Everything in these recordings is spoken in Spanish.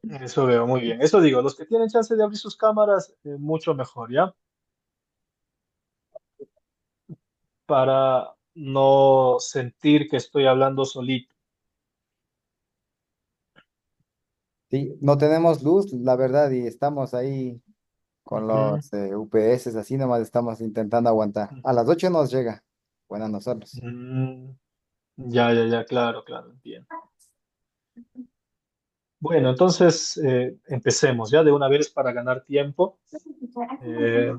Eso veo muy bien. Eso digo, los que tienen chance de abrir sus cámaras, mucho mejor, ¿ya? Para no sentir que estoy hablando solito. Sí, no tenemos luz, la verdad, y estamos ahí con Ujú. los UPS, así nomás estamos intentando aguantar. A las 8 nos llega. Bueno, a nosotros. Mm, ya, ya, ya, claro, claro, entiendo. Bueno, entonces empecemos ya de una vez para ganar tiempo.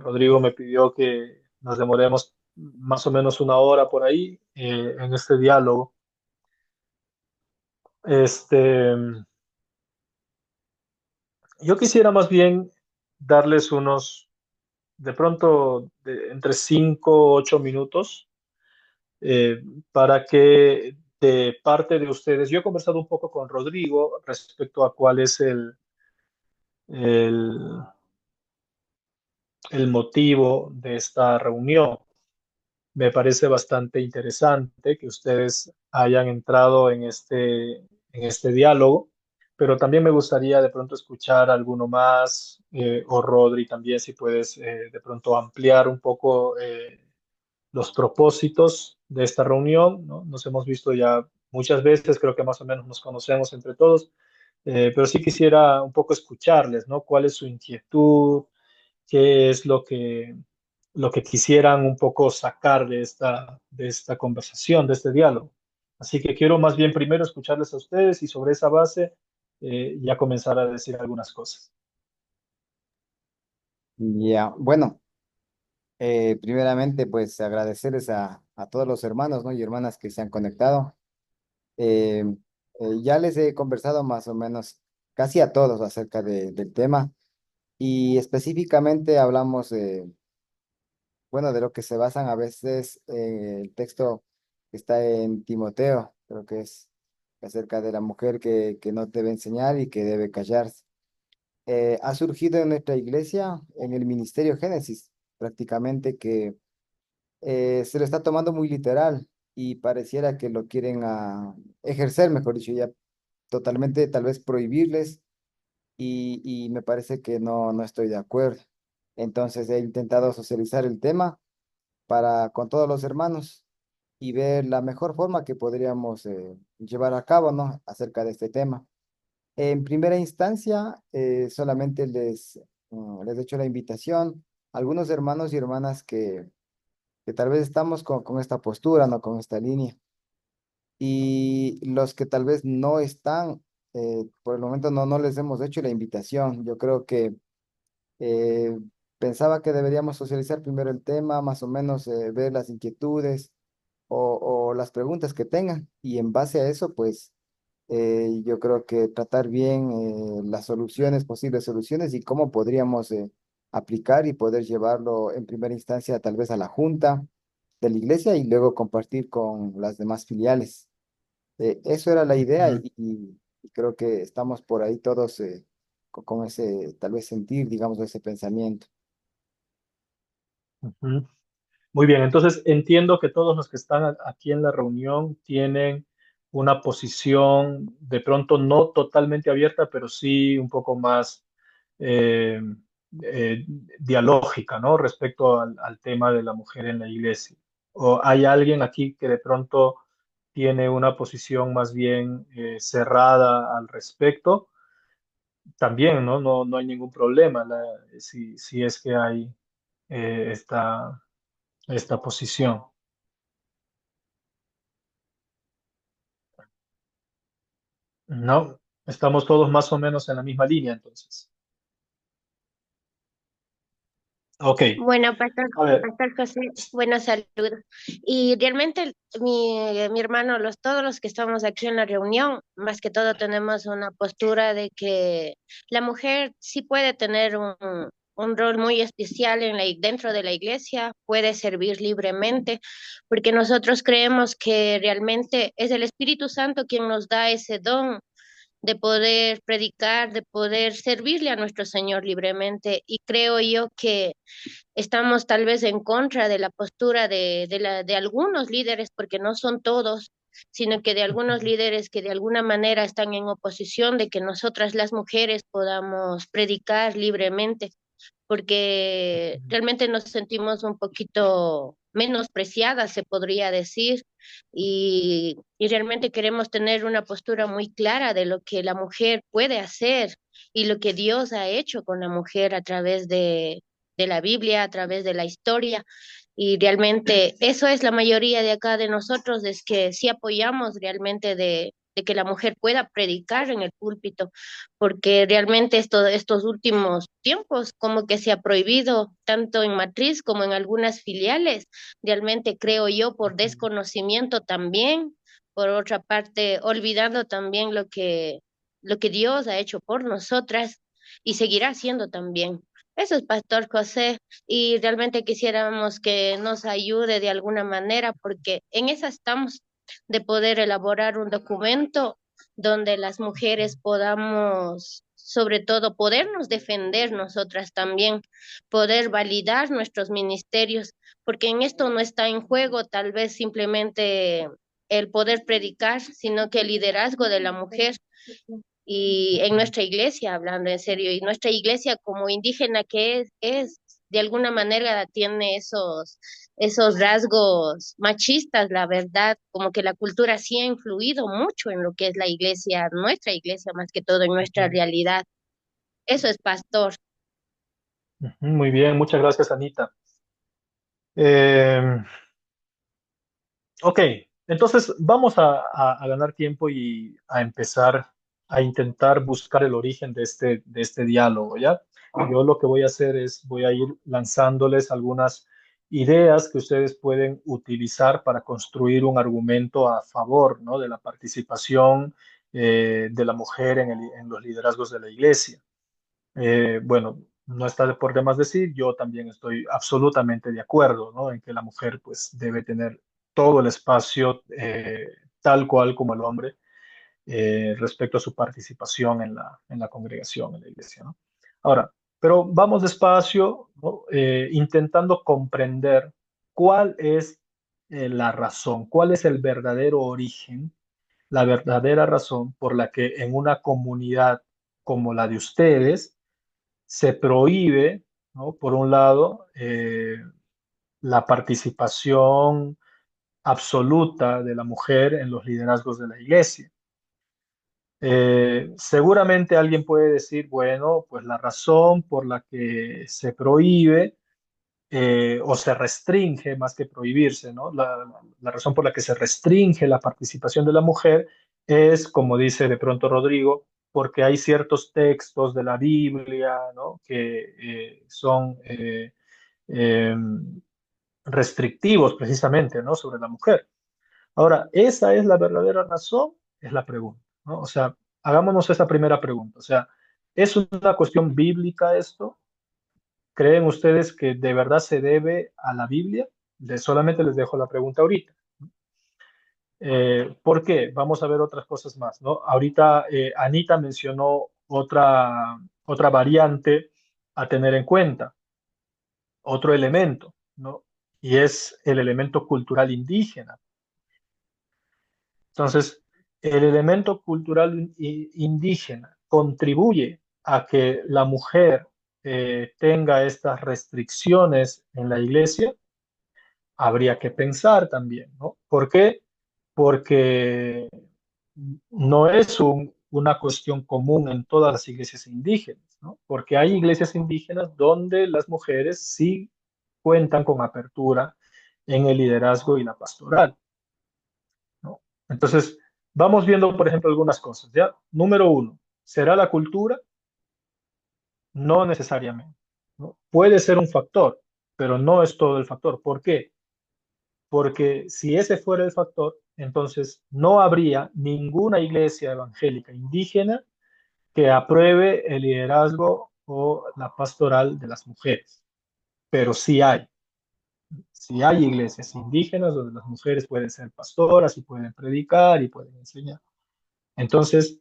Rodrigo me pidió que nos demoremos más o menos una hora por ahí en este diálogo. Este, yo quisiera más bien darles unos, de pronto, entre 5 o 8 minutos eh, para que de parte de ustedes, yo he conversado un poco con Rodrigo respecto a cuál es el, el motivo de esta reunión. Me parece bastante interesante que ustedes hayan entrado en este diálogo, pero también me gustaría de pronto escuchar alguno más, o Rodri también, si puedes de pronto ampliar un poco los propósitos de esta reunión, ¿no? Nos hemos visto ya muchas veces, creo que más o menos nos conocemos entre todos, pero sí quisiera un poco escucharles, ¿no? ¿Cuál es su inquietud? ¿Qué es lo que quisieran un poco sacar de esta conversación, de este diálogo? Así que quiero más bien primero escucharles a ustedes y sobre esa base ya comenzar a decir algunas cosas. Ya, bueno, primeramente, pues agradecerles a todos los hermanos, ¿no? Y hermanas que se han conectado. Eh, ya les he conversado más o menos casi a todos acerca del tema y específicamente hablamos bueno, de lo que se basan a veces el texto que está en Timoteo, creo que es acerca de la mujer que no debe enseñar y que debe callarse. Ha surgido en nuestra iglesia, en el Ministerio Génesis, prácticamente que se lo está tomando muy literal y pareciera que lo quieren ejercer, mejor dicho, ya totalmente tal vez prohibirles y me parece que no estoy de acuerdo. Entonces he intentado socializar el tema para con todos los hermanos y ver la mejor forma que podríamos llevar a cabo, ¿no? Acerca de este tema. En primera instancia, solamente les he hecho la invitación a algunos hermanos y hermanas que tal vez estamos con esta postura, ¿no? Con esta línea. Y los que tal vez no están, por el momento no les hemos hecho la invitación. Yo creo que eh, pensaba que deberíamos socializar primero el tema, más o menos ver las inquietudes o las preguntas que tengan. Y en base a eso, pues yo creo que tratar bien las soluciones, posibles soluciones y cómo podríamos aplicar y poder llevarlo en primera instancia tal vez a la junta de la iglesia y luego compartir con las demás filiales. Eso era la idea Ujú, y creo que estamos por ahí todos con ese tal vez sentir, digamos, ese pensamiento. ujú. Muy bien, entonces entiendo que todos los que están aquí en la reunión tienen una posición de pronto no totalmente abierta, pero sí un poco más eh, eh, dialógica, ¿no? Respecto al tema de la mujer en la iglesia. ¿O hay alguien aquí que de pronto tiene una posición más bien cerrada al respecto? También, ¿no? No hay ningún problema si es que hay esta posición. No, estamos todos más o menos en la misma línea, entonces. Ok, Bueno, a ver. Pastor José, buenos saludos. Y realmente mi hermano, todos los que estamos aquí en la reunión, más que todo tenemos una postura de que la mujer sí puede tener un rol muy especial dentro de la iglesia, puede servir libremente, porque nosotros creemos que realmente es el Espíritu Santo quien nos da ese don de poder predicar, de poder servirle a nuestro Señor libremente. Y creo yo que estamos tal vez en contra de la postura de algunos líderes, porque no son todos, sino que de algunos líderes que de alguna manera están en oposición de que nosotras las mujeres podamos predicar libremente, porque realmente nos sentimos un poquito menospreciadas, se podría decir, y realmente queremos tener una postura muy clara de lo que la mujer puede hacer y lo que Dios ha hecho con la mujer a través de la Biblia, a través de la historia. Y realmente eso es la mayoría de acá de nosotros, es que sí apoyamos realmente de que la mujer pueda predicar en el púlpito, porque realmente estos últimos tiempos como que se ha prohibido tanto en Matriz como en algunas filiales, realmente creo yo por desconocimiento también, por otra parte olvidando también lo que Dios ha hecho por nosotras y seguirá haciendo también. Eso es Pastor José, y realmente quisiéramos que nos ayude de alguna manera porque en esa estamos de poder elaborar un documento donde las mujeres podamos, sobre todo, podernos defender nosotras también, poder validar nuestros ministerios, porque en esto no está en juego tal vez simplemente el poder predicar, sino que el liderazgo de la mujer. Y en nuestra iglesia, hablando en serio, y nuestra iglesia como indígena que es de alguna manera tiene esos rasgos machistas, la verdad, como que la cultura sí ha influido mucho en lo que es la iglesia, nuestra iglesia más que todo en nuestra realidad. Eso es pastor. Muy bien, muchas gracias, Anita. Eh, ok, entonces vamos a ganar tiempo y a empezar a intentar buscar el origen de este diálogo, ¿ya? Yo lo que voy a hacer es, voy a ir lanzándoles algunas ideas que ustedes pueden utilizar para construir un argumento a favor, ¿no? De la participación de la mujer en los liderazgos de la iglesia. Bueno, no está por demás decir, yo también estoy absolutamente de acuerdo, ¿no? En que la mujer pues debe tener todo el espacio tal cual como el hombre respecto a su participación en la congregación, en la iglesia, ¿no? Ahora, pero vamos despacio, ¿no? Intentando comprender cuál es la razón, cuál es el verdadero origen, la verdadera razón por la que en una comunidad como la de ustedes, se prohíbe, ¿no? Por un lado, la participación absoluta de la mujer en los liderazgos de la iglesia. Seguramente alguien puede decir, bueno, pues la razón por la que se prohíbe o se restringe, más que prohibirse, ¿no? La razón por la que se restringe la participación de la mujer es, como dice de pronto Rodrigo, porque hay ciertos textos de la Biblia, ¿no? Que son eh, restrictivos precisamente, ¿no? Sobre la mujer. Ahora, ¿esa es la verdadera razón? Es la pregunta, ¿no? O sea, hagámonos esa primera pregunta. O sea, ¿es una cuestión bíblica esto? ¿Creen ustedes que de verdad se debe a la Biblia? Solamente les dejo la pregunta ahorita. ¿Por qué? Vamos a ver otras cosas más, ¿no? Ahorita Anita mencionó otra variante a tener en cuenta, otro elemento, ¿no? Y es el elemento cultural indígena. Entonces, el elemento cultural indígena contribuye a que la mujer tenga estas restricciones en la iglesia. Habría que pensar también, ¿no? ¿Por qué? Porque no es una cuestión común en todas las iglesias indígenas, ¿no? Porque hay iglesias indígenas donde las mujeres sí cuentan con apertura en el liderazgo y la pastoral, ¿no? Entonces, vamos viendo, por ejemplo, algunas cosas, ¿ya? Número uno, ¿será la cultura? No necesariamente, ¿no? Puede ser un factor, pero no es todo el factor. ¿Por qué? Porque si ese fuera el factor, entonces no habría ninguna iglesia evangélica indígena que apruebe el liderazgo o la pastoral de las mujeres. Pero sí hay iglesias indígenas donde las mujeres pueden ser pastoras y pueden predicar y pueden enseñar. Entonces,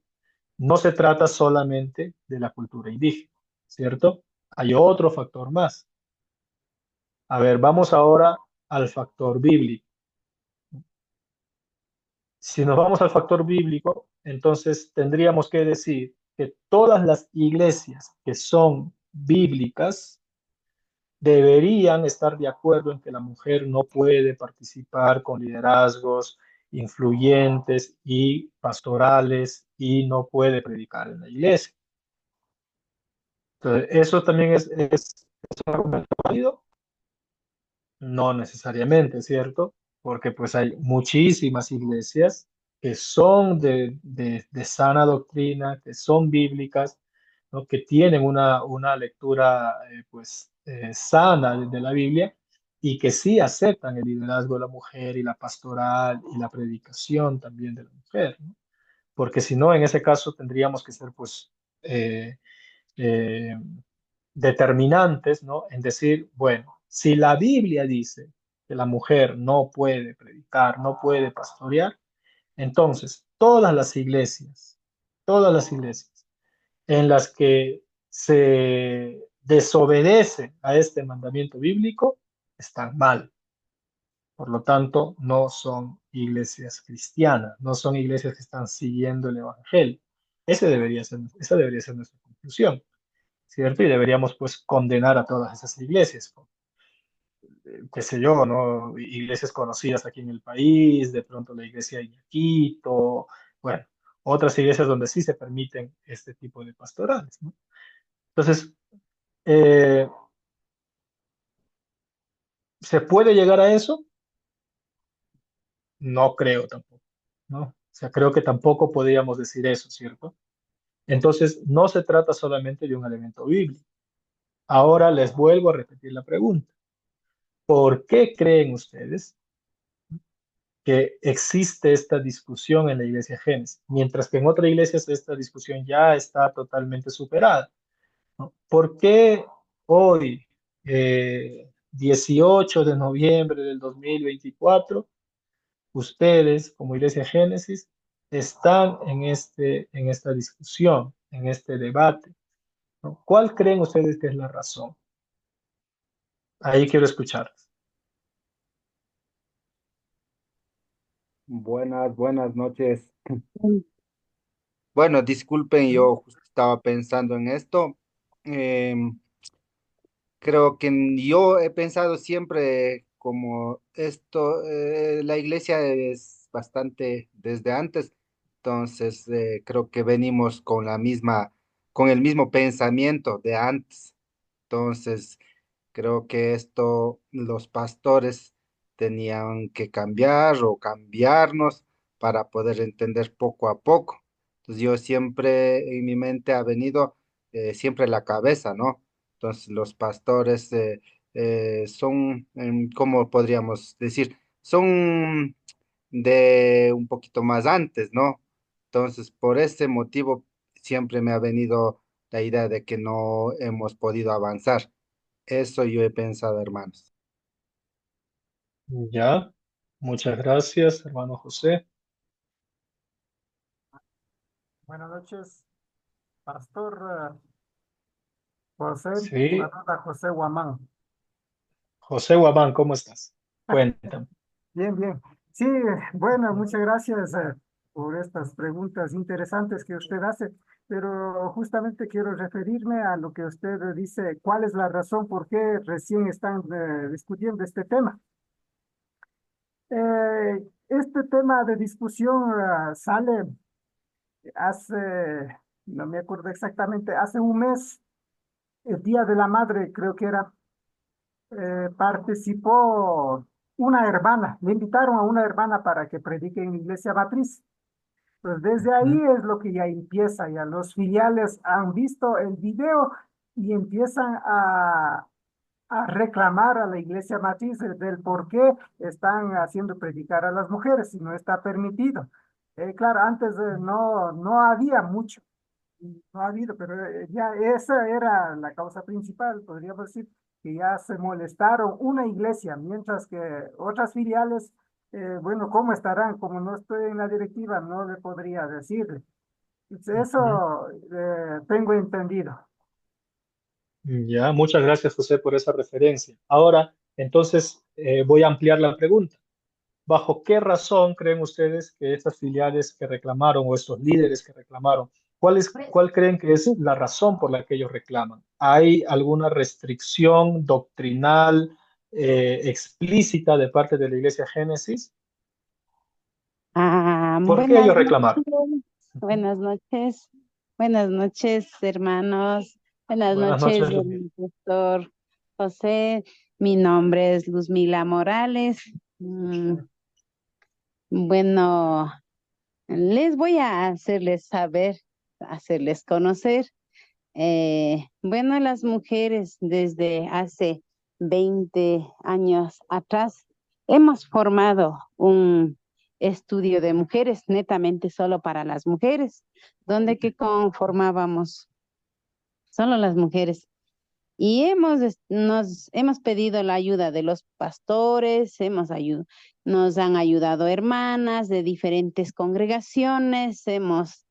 no se trata solamente de la cultura indígena, ¿cierto? Hay otro factor más. A ver, vamos ahora al factor bíblico. Si nos vamos al factor bíblico, entonces tendríamos que decir que todas las iglesias que son bíblicas deberían estar de acuerdo en que la mujer no puede participar con liderazgos influyentes y pastorales y no puede predicar en la iglesia. Entonces, ¿eso también es un argumento válido? No necesariamente, ¿cierto? Porque pues hay muchísimas iglesias que son de sana doctrina, que son bíblicas, ¿no? Que tienen una lectura sana de la Biblia y que sí aceptan el liderazgo de la mujer y la pastoral y la predicación también de la mujer, ¿no? Porque si no, en ese caso tendríamos que ser eh, eh, determinantes, ¿no? En decir, bueno, si la Biblia dice que la mujer no puede predicar, no puede pastorear, entonces todas las iglesias en las que se desobedece a este mandamiento bíblico están mal. Por lo tanto, no son iglesias cristianas, no son iglesias que están siguiendo el evangelio. Esa debería ser nuestra conclusión, ¿cierto? Y deberíamos pues condenar a todas esas iglesias, qué sé yo, ¿no? Iglesias conocidas aquí en el país, de pronto la iglesia de Quito, bueno, otras iglesias donde sí se permiten este tipo de pastorales, ¿no? Entonces, eh, ¿se puede llegar a eso? No creo tampoco, ¿no? O sea, creo que tampoco podríamos decir eso, ¿cierto? Entonces, no se trata solamente de un elemento bíblico. Ahora les vuelvo a repetir la pregunta. ¿Por qué creen ustedes que existe esta discusión en la iglesia Génesis, mientras que en otras iglesias esta discusión ya está totalmente superada, ¿no? ¿Por qué hoy, 18 de noviembre del 2024, ustedes como iglesia Génesis están en esta discusión, en este debate, ¿no? ¿Cuál creen ustedes que es la razón? Ahí quiero escucharles. Buenas noches. Bueno, disculpen, yo justo estaba pensando en esto. Em, Creo que yo he pensado siempre como esto, la iglesia es bastante desde antes, entonces creo que venimos con con el mismo pensamiento de antes. Entonces, creo que esto los pastores tenían que cambiar o cambiarnos para poder entender poco a poco. Entonces, yo siempre en mi mente ha venido siempre la cabeza, ¿no? Entonces, los pastores son, ¿cómo podríamos decir? Son de un poquito más antes, ¿no? Entonces, por ese motivo, siempre me ha venido la idea de que no hemos podido avanzar. Eso yo he pensado, hermanos. Ya, muchas gracias, hermano José. Buenas noches, Pastor José, Sí, saluda José Guamán. José Guamán, ¿cómo estás? Cuéntame. Bien, bien. Sí, bueno, muchas gracias por estas preguntas interesantes que usted hace, pero justamente quiero referirme a lo que usted dice, ¿cuál es la razón por qué recién están discutiendo este tema? Este tema de discusión sale hace, no me acuerdo exactamente, hace un mes, el Día de la Madre, creo que era. Participó una hermana, le invitaron a una hermana para que predique en la iglesia matriz. Pues desde ahí Ujú. es lo que ya empieza, ya los filiales han visto el video y empiezan a reclamar a la iglesia matriz del por qué están haciendo predicar a las mujeres si no está permitido. Claro, antes no había mucho, no ha habido, pero ya esa era la causa principal, podríamos decir, que ya se molestaron una iglesia, mientras que otras filiales, bueno, ¿cómo estarán? Como no estoy en la directiva, no le podría decir. Ujú. Eso tengo entendido. Ya, muchas gracias, José, por esa referencia. Ahora, entonces, voy a ampliar la pregunta. ¿Bajo qué razón creen ustedes que estas filiales que reclamaron o estos líderes que reclamaron, cuál creen que es la razón por la que ellos reclaman? ¿Hay alguna restricción doctrinal explícita de parte de la Iglesia Génesis? ¿Por qué Buenas ellos reclamaron? noches, Ujú. buenas noches, hermanos, buenas Buenas noches, noches, Luzmila. doctor José. Mi nombre es Luzmila Morales. Bueno, les voy a hacerles saber, hacerles conocer. Bueno, las mujeres desde hace 20 años atrás hemos formado un estudio de mujeres, netamente solo para las mujeres, donde que conformábamos solo las mujeres. Y nos hemos pedido la ayuda de los pastores, nos han ayudado hermanas de diferentes congregaciones, hemos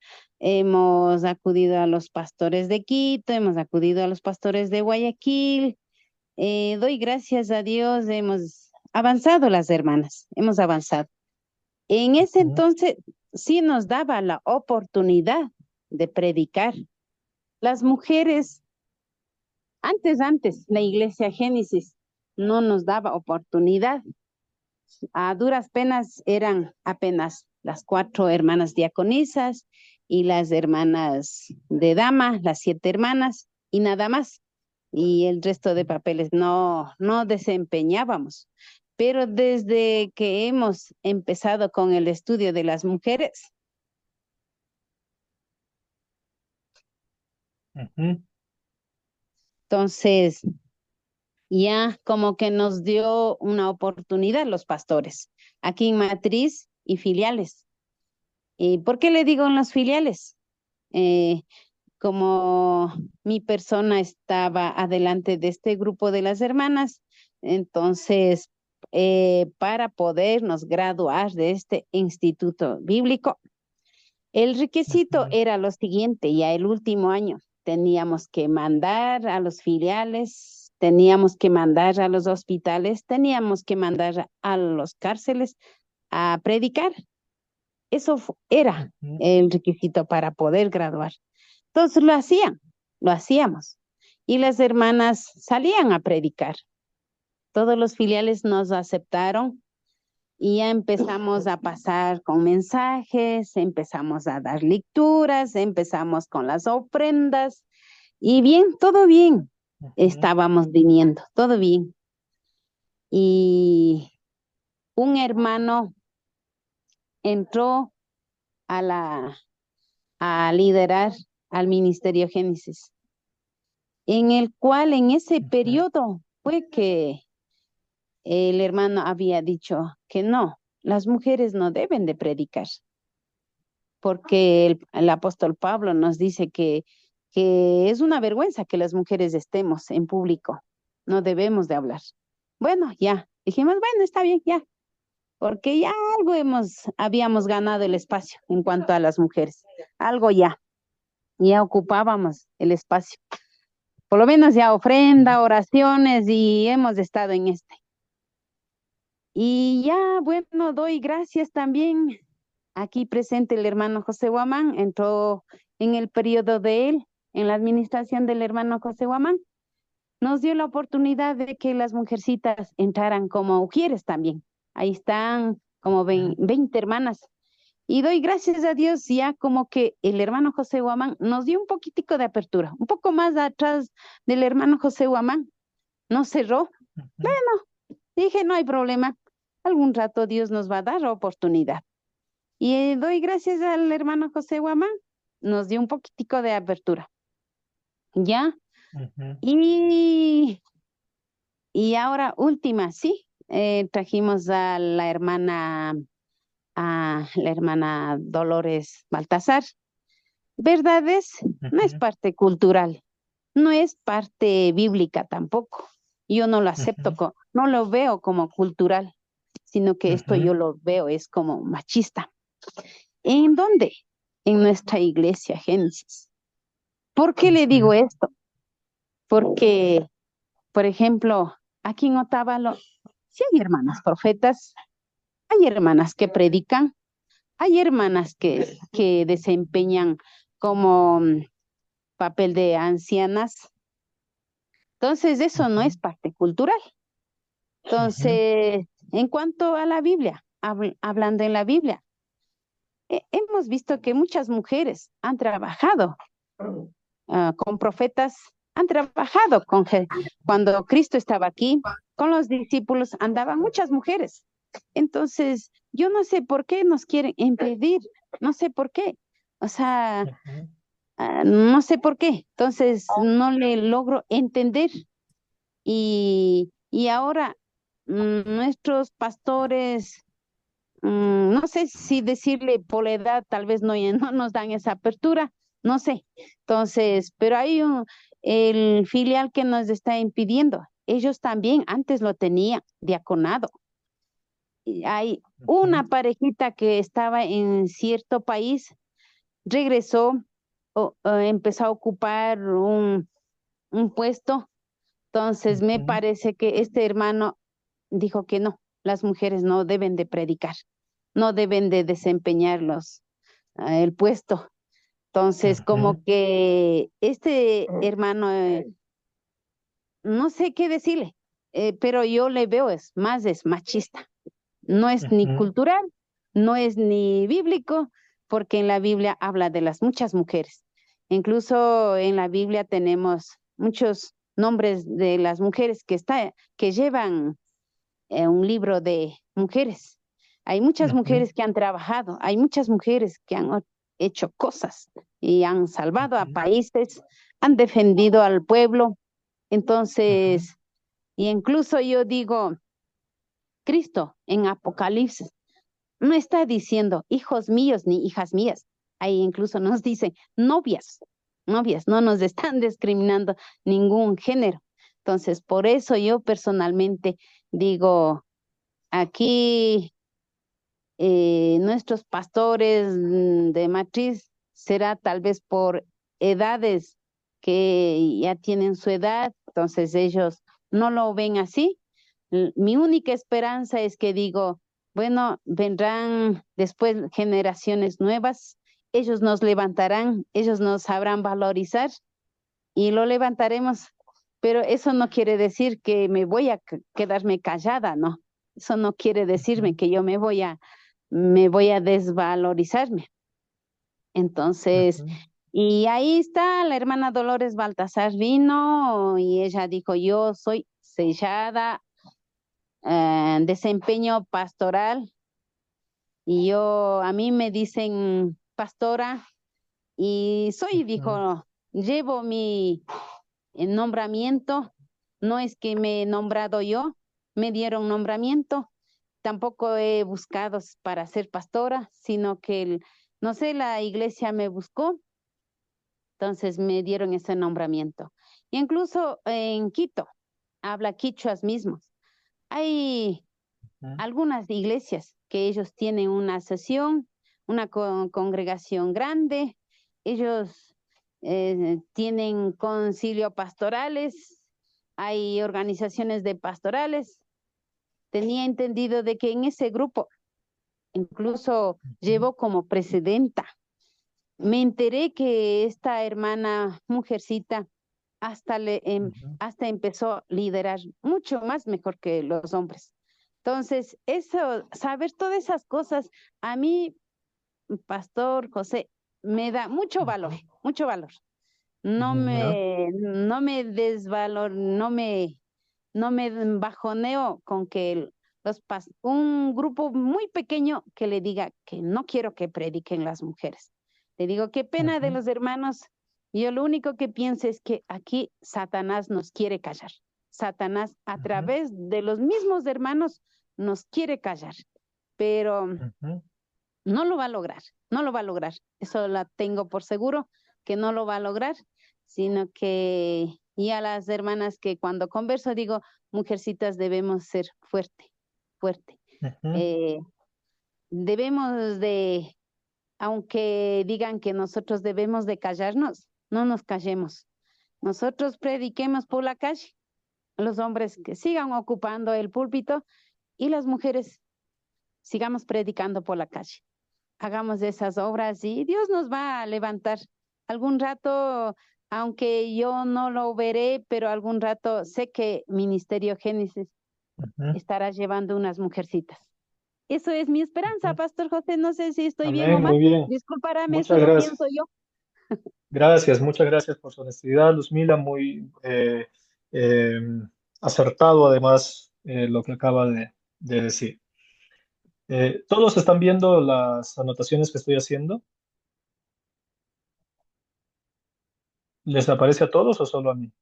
acudido a los pastores de Quito, hemos acudido a los pastores de Guayaquil. Doy gracias a Dios, hemos avanzado las hermanas, hemos avanzado. En ese Ujú, entonces sí nos daba la oportunidad de predicar. Las mujeres antes, la iglesia Génesis no nos daba oportunidad. A duras penas eran apenas las 4 hermanas diaconisas y las hermanas de dama, las 7 hermanas y nada más. Y el resto de papeles no desempeñábamos. Pero desde que hemos empezado con el estudio de las mujeres, ujú, entonces ya como que nos dio una oportunidad los pastores aquí en Matriz y filiales. ¿Y por qué le digo en las filiales? Eh, Como mi persona estaba adelante de este grupo de las hermanas, entonces para podernos graduar de este instituto bíblico, el requisito ujú, era lo siguiente: ya el último año teníamos que mandar a los filiales, teníamos que mandar a los hospitales, teníamos que mandar a los cárceles a predicar. Eso era ujú, el requisito para poder graduar. Entonces lo hacíamos. Y las hermanas salían a predicar. Todos los filiales nos aceptaron y ya empezamos a pasar con mensajes, empezamos a dar lecturas, empezamos con las ofrendas y bien, todo bien. ujú, Estábamos viniendo, todo bien. Y un hermano entró a a liderar al Ministerio Génesis, en el cual en ese ujú, periodo fue que el hermano había dicho que no, las mujeres no deben de predicar, porque el apóstol Pablo nos dice que es una vergüenza que las mujeres estemos en público, no debemos de hablar. Bueno, ya, dijimos, bueno, está bien, ya, porque ya algo habíamos ganado el espacio en cuanto a las mujeres, algo ya ocupábamos el espacio, por lo menos ya ujú, ofrenda, oraciones y hemos estado en este. Y ya, bueno, doy gracias también. Aquí presente el hermano José Guamán, entró en el periodo de él, en la administración del hermano José Guamán. Nos dio la oportunidad de que las mujercitas entraran como ujieres también. Ahí están como ujú, 20 hermanas. Y doy gracias a Dios ya como que el hermano José Guamán nos dio un poquitico de apertura, un poco más atrás del hermano José Guamán. No cerró. ujú. Dije, no hay problema. Algún rato Dios nos va a dar oportunidad. Y doy gracias al hermano José Guamán. Nos dio un poquitico de apertura. ¿Ya? Ujú, Y, y ahora última, sí. Trajimos a la hermana Dolores Baltasar. ¿Verdad es? No es ujú, parte cultural, no es parte bíblica tampoco. Yo no lo acepto, ujú, no lo veo como cultural, sino que esto ujú, yo lo veo es como machista. ¿En dónde? En nuestra iglesia Génesis. ¿Por qué le digo ujú, esto? Porque, por ejemplo, aquí en Otavalo, sí hay hermanas profetas, Hay hermanas que predican, hay hermanas que desempeñan como papel de ancianas. Entonces, eso no es parte cultural. Entonces, en cuanto a la Biblia, hablando en la Biblia, hemos visto que muchas mujeres han trabajado con profetas, han trabajado cuando Cristo estaba aquí, con los discípulos andaban muchas mujeres. Entonces, yo no sé por qué nos quieren impedir, no sé por qué. O sea, no sé por qué. Entonces, no le logro entender. Y ahora nuestros pastores, no sé si decirle por la edad, tal vez no, no nos dan esa apertura, no sé. Entonces, pero hay el filial que nos está impidiendo. Ellos también antes lo tenían diaconado. Y hay una parejita que estaba en cierto país, regresó, empezó a ocupar un puesto. Entonces, me parece que este hermano dijo que no, las mujeres no deben de predicar, no deben de desempeñarlos el puesto. Entonces, como que este hermano, no sé qué decirle, pero yo le veo es machista. No es ni cultural, no es ni bíblico, porque en la Biblia habla de las muchas mujeres. Incluso en la Biblia tenemos muchos nombres de las mujeres que llevan un libro de mujeres. Hay muchas mujeres que han trabajado, hay muchas mujeres que han hecho cosas y han salvado a países, han defendido al pueblo. Entonces, y incluso yo digo, Cristo en Apocalipsis no está diciendo hijos míos ni hijas mías. Ahí incluso nos dice novias, novias, no nos están discriminando ningún género. Entonces, por eso yo personalmente digo, aquí nuestros pastores de matriz será tal vez por edades que ya tienen su edad, entonces ellos no lo ven así. Mi única esperanza es que digo, bueno, vendrán después generaciones nuevas, ellos nos levantarán, ellos nos sabrán valorizar y lo levantaremos, pero eso no quiere decir que me voy a quedarme callada, ¿no? Eso no quiere decirme que yo me voy a desvalorizarme. Entonces, y ahí está la hermana Dolores Baltasar vino y ella dijo, yo soy sellada, desempeño pastoral y a mí me dicen pastora y dijo, llevo mi nombramiento, no es que me he nombrado yo, me dieron nombramiento, tampoco he buscado para ser pastora, sino que, no sé, la iglesia me buscó, entonces me dieron ese nombramiento. Y incluso en Quito, habla quichuas mismos. Hay algunas iglesias que ellos tienen una sesión, una congregación grande, ellos tienen concilio pastorales, hay organizaciones de pastorales. Tenía entendido de que en ese grupo incluso llevó como presidenta. Me enteré que esta hermana mujercita hasta empezó a liderar mucho más mejor que los hombres. Entonces, saber todas esas cosas, a mí, Pastor José, me da mucho valor, mucho valor. No me desvalor, no me bajoneo con que un grupo muy pequeño que le diga que no quiero que prediquen las mujeres. Le digo, qué pena de los hermanos. Yo lo único que pienso es que aquí Satanás nos quiere callar. Satanás a través de los mismos hermanos nos quiere callar, pero no lo va a lograr, no lo va a lograr. Eso la tengo por seguro que no lo va a lograr, sino que y a las hermanas que cuando converso digo, mujercitas debemos ser fuerte. Debemos de, aunque digan que nosotros debemos de callarnos, no nos callemos. Nosotros prediquemos por la calle, los hombres que sigan ocupando el púlpito y las mujeres sigamos predicando por la calle. Hagamos esas obras y Dios nos va a levantar. Algún rato, aunque yo no lo veré, pero algún rato sé que Ministerio Génesis Ujú. estará llevando unas mujercitas. Eso es mi esperanza, Ujú. Pastor José. No sé si estoy bien o Amén, mal. muy bien. Disculpárame, Muchas solo pienso gracias. yo. Gracias, muchas gracias por su honestidad, Luzmila, muy eh, acertado además lo que acaba de decir. ¿Todos están viendo las anotaciones que estoy haciendo? ¿Les aparece a todos o solo a mí?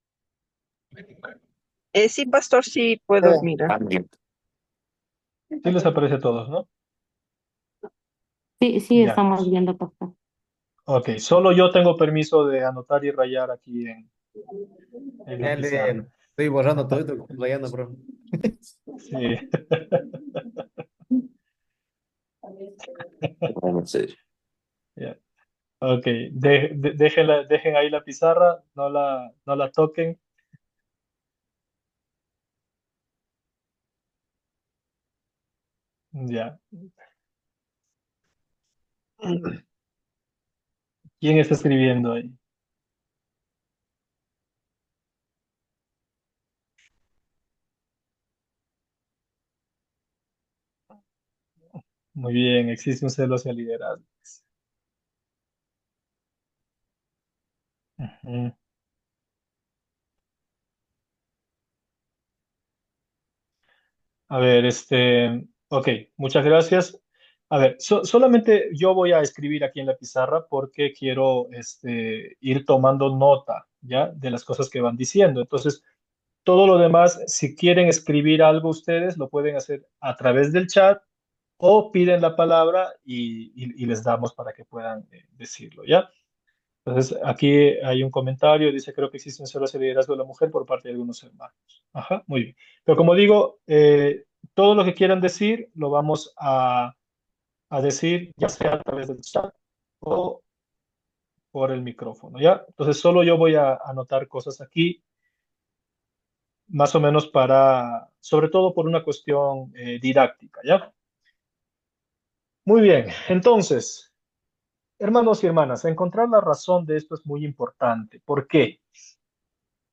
Sí, pastor, sí puedo mirar. Sí les aparece a todos, ¿no? Sí, sí, Ya, estamos pues. viendo, pastor. Ok, solo yo tengo permiso de anotar y rayar aquí en la pizarra. Estoy borrando todo esto, rayando, bro. Sí. Ya. Ok, dejen ahí la pizarra, no la toquen. Ya. ¿Quién está escribiendo ahí? Muy bien, existe un celo hacia el liderazgo. Ujú. A ver, ok, muchas gracias. A ver, solamente yo voy a escribir aquí en la pizarra porque quiero ir tomando nota, ¿ya? De las cosas que van diciendo. Entonces, todo lo demás, si quieren escribir algo ustedes, lo pueden hacer a través del chat o piden la palabra y les damos para que puedan decirlo, ¿ya? Entonces, aquí hay un comentario, dice, creo que existe un celo hacia el liderazgo de la mujer por parte de algunos hermanos. Ajá, muy bien. Pero como digo, todo lo que quieran decir lo vamos a decir ya sea a través del chat o por el micrófono, ¿ya? Entonces, solo yo voy a anotar cosas aquí, más o menos sobre todo por una cuestión didáctica, ¿ya? Muy bien, entonces, hermanos y hermanas, encontrar la razón de esto es muy importante. ¿Por qué?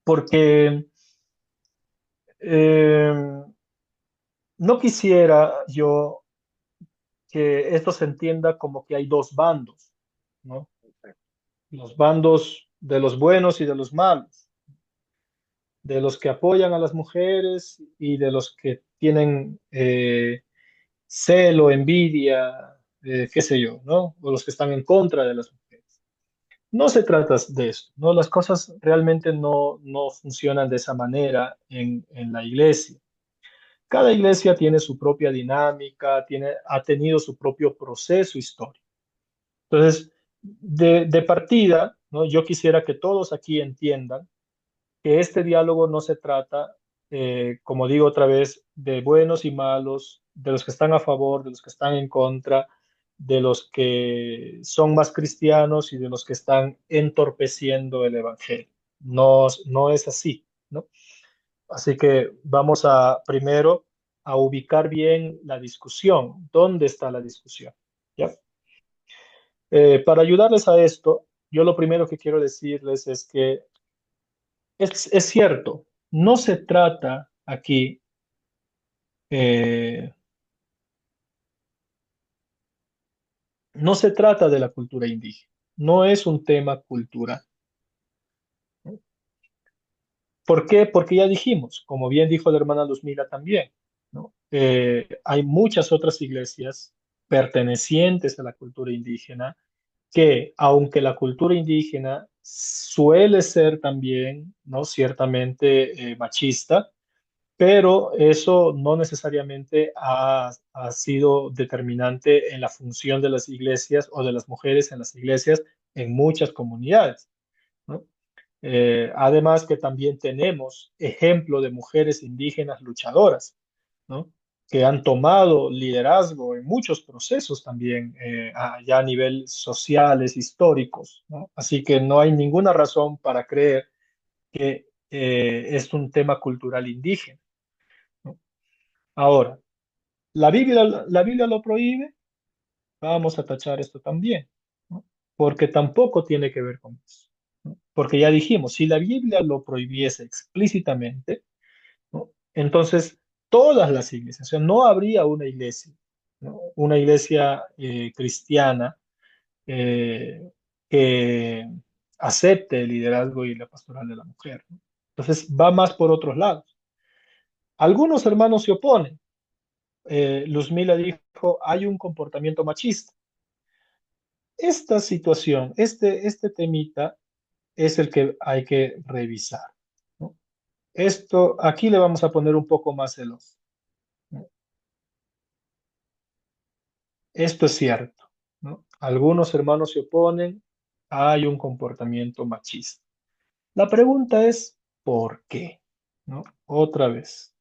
Porque Eh, no quisiera yo que esto se entienda como que hay dos bandos, ¿no? Los bandos de los buenos y de los malos, de los que apoyan a las mujeres y de los que tienen celo, envidia, qué sé yo, ¿no? O los que están en contra de las mujeres. No se trata de eso, ¿no? Las cosas realmente no funcionan de esa manera en la iglesia. Cada iglesia tiene su propia dinámica, ha tenido su propio proceso histórico. Entonces, de partida, ¿no? Yo quisiera que todos aquí entiendan que este diálogo no se trata, como digo otra vez, de buenos y malos, de los que están a favor, de los que están en contra, de los que son más cristianos y de los que están entorpeciendo el evangelio. No es así, ¿no? Así que vamos a primero a ubicar bien la discusión. ¿Dónde está la discusión? ¿Ya? Para ayudarles a esto, yo lo primero que quiero decirles es que es cierto, no se trata aquí, eh, no se trata de la cultura indígena, no es un tema cultural. ¿Por qué? Porque ya dijimos, como bien dijo la hermana Luzmila también, ¿no? Hay muchas otras iglesias pertenecientes a la cultura indígena que, aunque la cultura indígena suele ser también, ¿no? Ciertamente machista, pero eso no necesariamente ha sido determinante en la función de las iglesias o de las mujeres en las iglesias en muchas comunidades, ¿no? Además que también tenemos ejemplo de mujeres indígenas luchadoras, ¿no? Que han tomado liderazgo en muchos procesos también, ya a nivel sociales, históricos, ¿no? Así que no hay ninguna razón para creer que es un tema cultural indígena, ¿no? Ahora, La Biblia lo prohíbe, vamos a tachar esto también, ¿no? Porque tampoco tiene que ver con eso, ¿no? Porque ya dijimos, si la Biblia lo prohibiese explícitamente, ¿no? Entonces todas las iglesias, o sea, no habría una iglesia, ¿no? Una iglesia cristiana eh, que acepte el liderazgo y la pastoral de la mujer, ¿no? Entonces va más por otros lados. Algunos hermanos se oponen. Luzmila dijo, hay un comportamiento machista. Esta situación, este temita es el que hay que revisar, ¿no? Esto, aquí le vamos a poner un poco más el ojo, ¿no? Esto es cierto, ¿no? Algunos hermanos se oponen, hay un comportamiento machista. La pregunta es, ¿por qué? ¿No? Otra vez,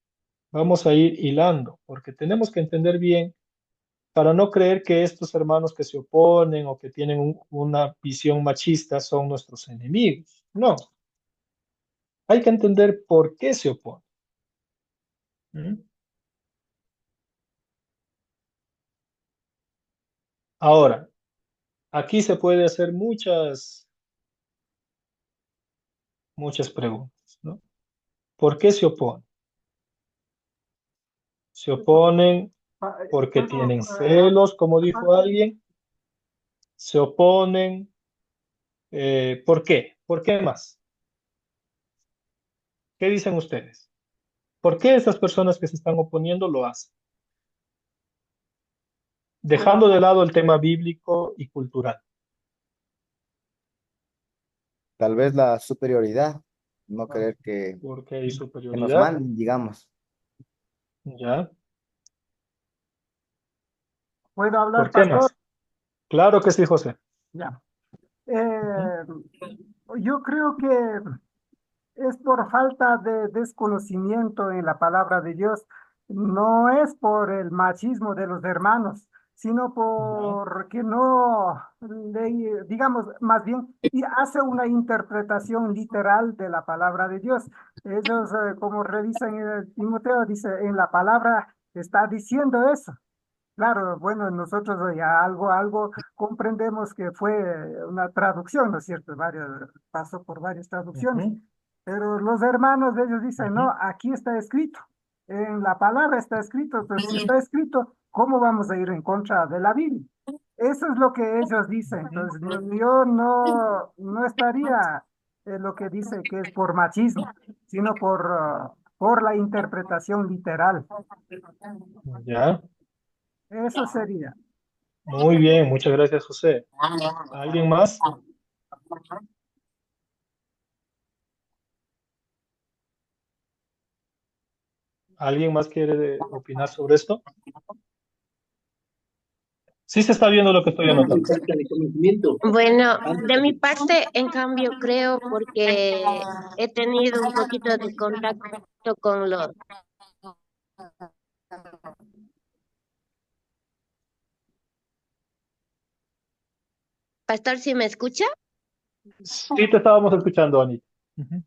vamos a ir hilando, porque tenemos que entender bien para no creer que estos hermanos que se oponen o que tienen una visión machista son nuestros enemigos. No, hay que entender por qué se oponen. ¿Mm? Ahora, aquí se puede hacer muchas preguntas, ¿no? ¿Por qué se oponen? Se oponen porque Puedo, tienen celos, como dijo alguien. Se oponen, ¿por qué? ¿Por qué más? ¿Qué dicen ustedes? ¿Por qué esas personas que se están oponiendo lo hacen? Dejando de lado el tema bíblico y cultural. Tal vez la superioridad, no querer Porque hay que nos superioridad, manden, digamos. ¿ya? ¿puedo hablar, ¿Por qué pastor? más? Claro que sí, José. Ya. Ujú. Eh, yo creo que es por falta de desconocimiento en la palabra de Dios, no es por el machismo de los hermanos, sino Ya. porque no, digamos, más bien, y hace una interpretación literal de la palabra de Dios. Ellos, como revisan en el Timoteo, dice, en la palabra está diciendo eso. Claro, bueno, nosotros ya algo comprendemos que fue una traducción, ¿no es cierto? Pasó por varias traducciones, Ujú, pero los hermanos de ellos dicen, no, ujú, aquí está escrito, en la palabra está escrito, pues si está escrito, ¿cómo vamos a ir en contra de la Biblia? Eso es lo que ellos dicen, ujú. entonces yo no estaría en lo que dice que es por machismo, sino por la interpretación literal. Ya. Eso sería. Muy bien, muchas gracias, José. ¿Alguien más? ¿Alguien más quiere opinar sobre esto? Sí se está viendo lo que estoy anotando. Bueno, de mi parte, en cambio, creo porque he tenido un poquito de contacto con los... Pastor, ¿si me escucha? Sí te estábamos escuchando, Anita. Ujú,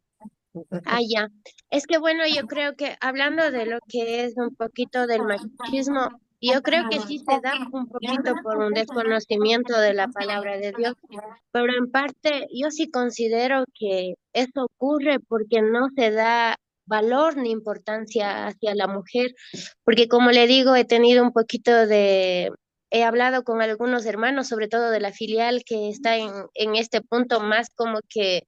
Ah, ya. Es que bueno, yo creo que hablando de lo que es un poquito del machismo, yo creo que sí se da un poquito por un desconocimiento de la palabra de Dios, pero en parte yo sí considero que eso ocurre porque no se da valor ni importancia hacia la mujer, porque como le digo, he tenido un poquito de... He hablado con algunos hermanos, sobre todo de la filial, que está en este punto más como que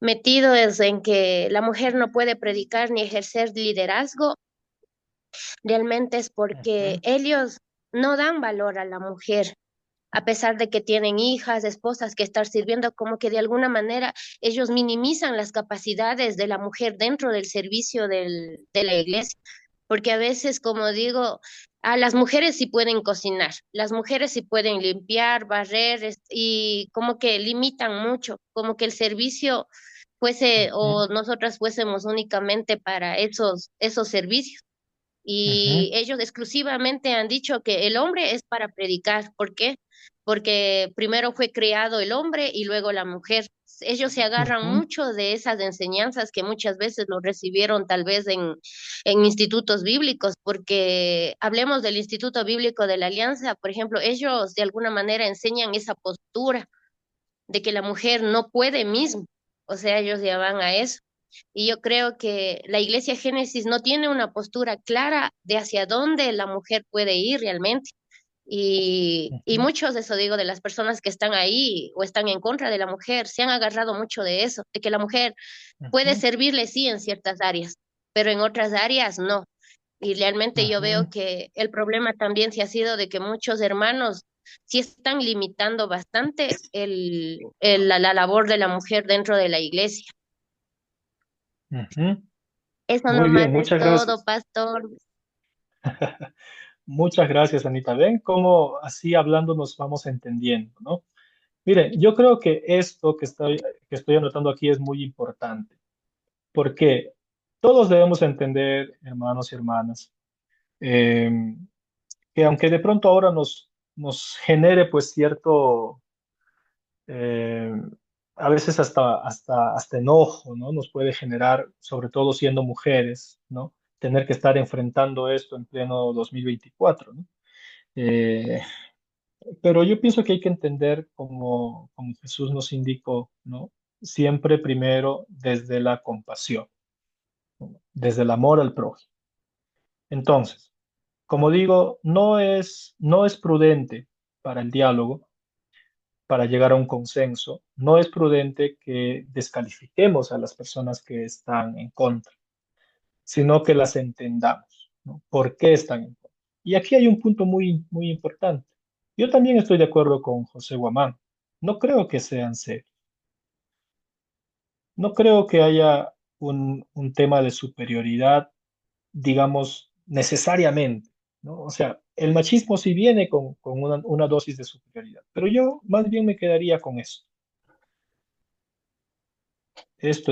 metidos en que la mujer no puede predicar ni ejercer liderazgo, realmente es porque ujú, ellos no dan valor a la mujer, a pesar de que tienen hijas, esposas que estar sirviendo, como que de alguna manera ellos minimizan las capacidades de la mujer dentro del servicio de la iglesia, porque a veces, como digo, a las mujeres sí pueden cocinar, las mujeres sí pueden limpiar, barrer, y como que limitan mucho, como que el servicio fuese ujú, o nosotras fuésemos únicamente para esos servicios. ujú, Y ellos exclusivamente han dicho que el hombre es para predicar. ¿Por qué? porque primero fue creado el hombre y luego la mujer. Ellos se agarran Ujú, mucho de esas enseñanzas que muchas veces lo recibieron tal vez en institutos bíblicos, porque hablemos del Instituto Bíblico de la Alianza, por ejemplo, ellos de alguna manera enseñan esa postura de que la mujer no puede mismo, o sea, ellos ya van a eso. Y yo creo que la Iglesia Génesis no tiene una postura clara de hacia dónde la mujer puede ir realmente. Y ujú, muchos de eso digo, de las personas que están ahí o están en contra de la mujer, se han agarrado mucho de eso, de que la mujer puede ujú, servirle sí en ciertas áreas, pero en otras áreas no. Y realmente yo veo ujú. que el problema también se ha sido de que muchos hermanos sí están limitando bastante la labor de la mujer dentro de la iglesia. Ujú. Eso Muy bien, nomás es muchas todo, gracias. pastor. Muchas gracias, Anita. Ven cómo así hablando nos vamos entendiendo, ¿no? Mire, yo creo que esto que estoy anotando aquí es muy importante, porque todos debemos entender, hermanos y hermanas, eh, que aunque de pronto ahora nos genere pues cierto, eh, a veces hasta enojo, ¿no? Nos puede generar, sobre todo siendo mujeres, ¿no? Tener que estar enfrentando esto en pleno 2024, ¿no? Eh, pero yo pienso que hay que entender como Jesús nos indicó, ¿no? Siempre primero desde la compasión, ¿no? Desde el amor al prójimo. Entonces, como digo, no es prudente para el diálogo, para llegar a un consenso, no es prudente que descalifiquemos a las personas que están en contra, sino que las entendamos, ¿no? ¿Por qué están en contra? Y aquí hay un punto muy, muy importante. Yo también estoy de acuerdo con José Guamán. No creo que sean serios. No creo que haya un tema de superioridad, digamos, necesariamente, ¿no? O sea, el machismo sí viene con una dosis de superioridad, pero yo más bien me quedaría con esto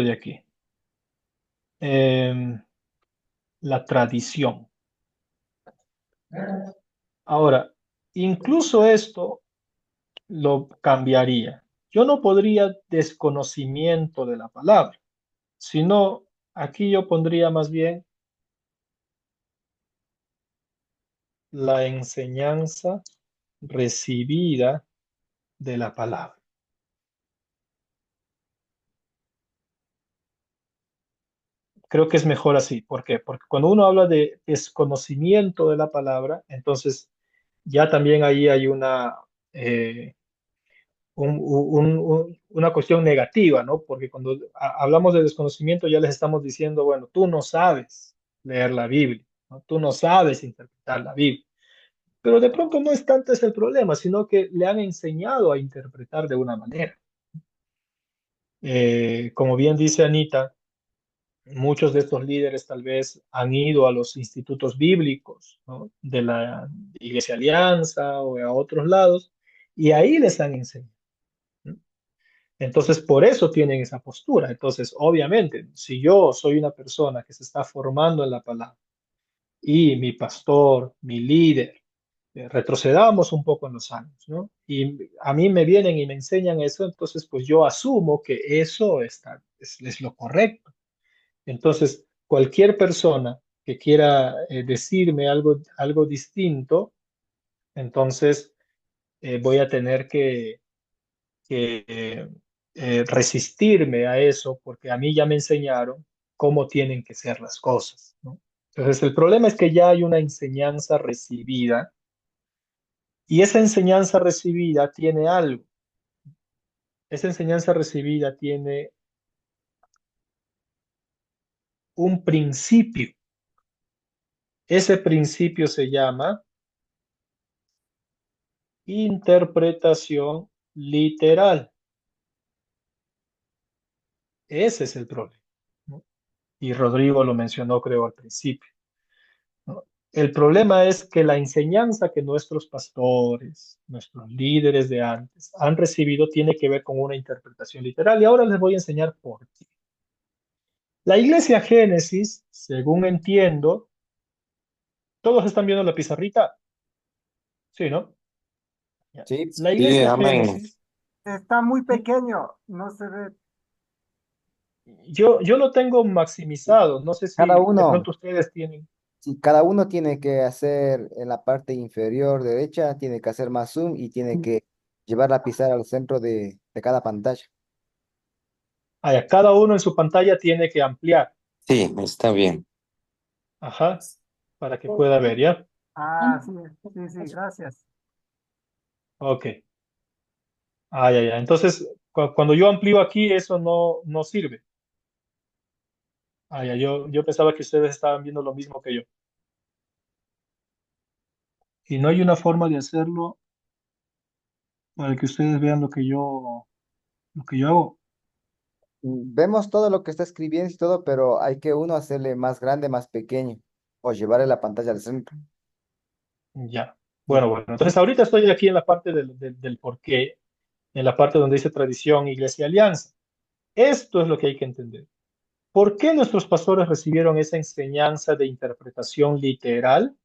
de aquí. Em, la tradición. Ahora, incluso esto lo cambiaría. Yo no podría desconocimiento de la palabra, sino aquí yo pondría más bien la enseñanza recibida de la palabra. Creo que es mejor así. ¿Por qué? Porque cuando uno habla de desconocimiento de la palabra, entonces ya también ahí hay eh, una cuestión negativa, ¿no? Porque cuando hablamos de desconocimiento ya les estamos diciendo, bueno, tú no sabes leer la Biblia, ¿no? Tú no sabes interpretar la Biblia. Pero de pronto no es tanto ese el problema, sino que le han enseñado a interpretar de una manera. Como bien dice Anita, muchos de estos líderes tal vez han ido a los institutos bíblicos, ¿no? De la Iglesia Alianza o a otros lados, y ahí les han enseñado, ¿no? Entonces, por eso tienen esa postura. Entonces, obviamente, si yo soy una persona que se está formando en la palabra y mi pastor, mi líder, retrocedamos un poco en los años, ¿no? Y a mí me vienen y me enseñan eso, entonces pues yo asumo que eso es lo correcto. Entonces, cualquier persona que quiera decirme algo distinto, entonces voy a tener que resistirme a eso porque a mí ya me enseñaron cómo tienen que ser las cosas, ¿no? Entonces, el problema es que ya hay una enseñanza recibida y esa enseñanza recibida tiene algo. Esa enseñanza recibida tiene un principio. Ese principio se llama interpretación literal. Ese es el problema, ¿no? Y Rodrigo lo mencionó, creo, al principio, ¿no? El problema es que la enseñanza que nuestros pastores, nuestros líderes de antes han recibido tiene que ver con una interpretación literal. Y ahora les voy a enseñar por qué. La iglesia Génesis, según entiendo, todos están viendo la pizarrita, sí, ¿no? Sí, La Sí, iglesia amén. Génesis, Está muy pequeño, no se ve. yo lo tengo maximizado. No sé cada si de uno, pronto ustedes tienen. sí, cada uno tiene que hacer en la parte inferior derecha, tiene que hacer más zoom y tiene que llevar la pizarra al centro de cada pantalla. Cada uno en su pantalla tiene que ampliar, Sí, está bien. ajá, para que pueda ver, ¿ya? Ah, sí, sí, sí, gracias. Ok. Ya. Entonces, cuando yo amplío aquí, eso no sirve. Ya. Yo pensaba que ustedes estaban viendo lo mismo que yo. Y no hay una forma de hacerlo para que ustedes vean lo que yo hago. Vemos todo lo que está escribiendo y todo, pero hay que uno hacerle más grande, más pequeño, o llevarle la pantalla al centro. Ya. Sí. Bueno. Entonces, ahorita estoy aquí en la parte del por qué, en la parte donde dice tradición, iglesia, alianza. Esto es lo que hay que entender. ¿Por qué nuestros pastores recibieron esa enseñanza de interpretación literal?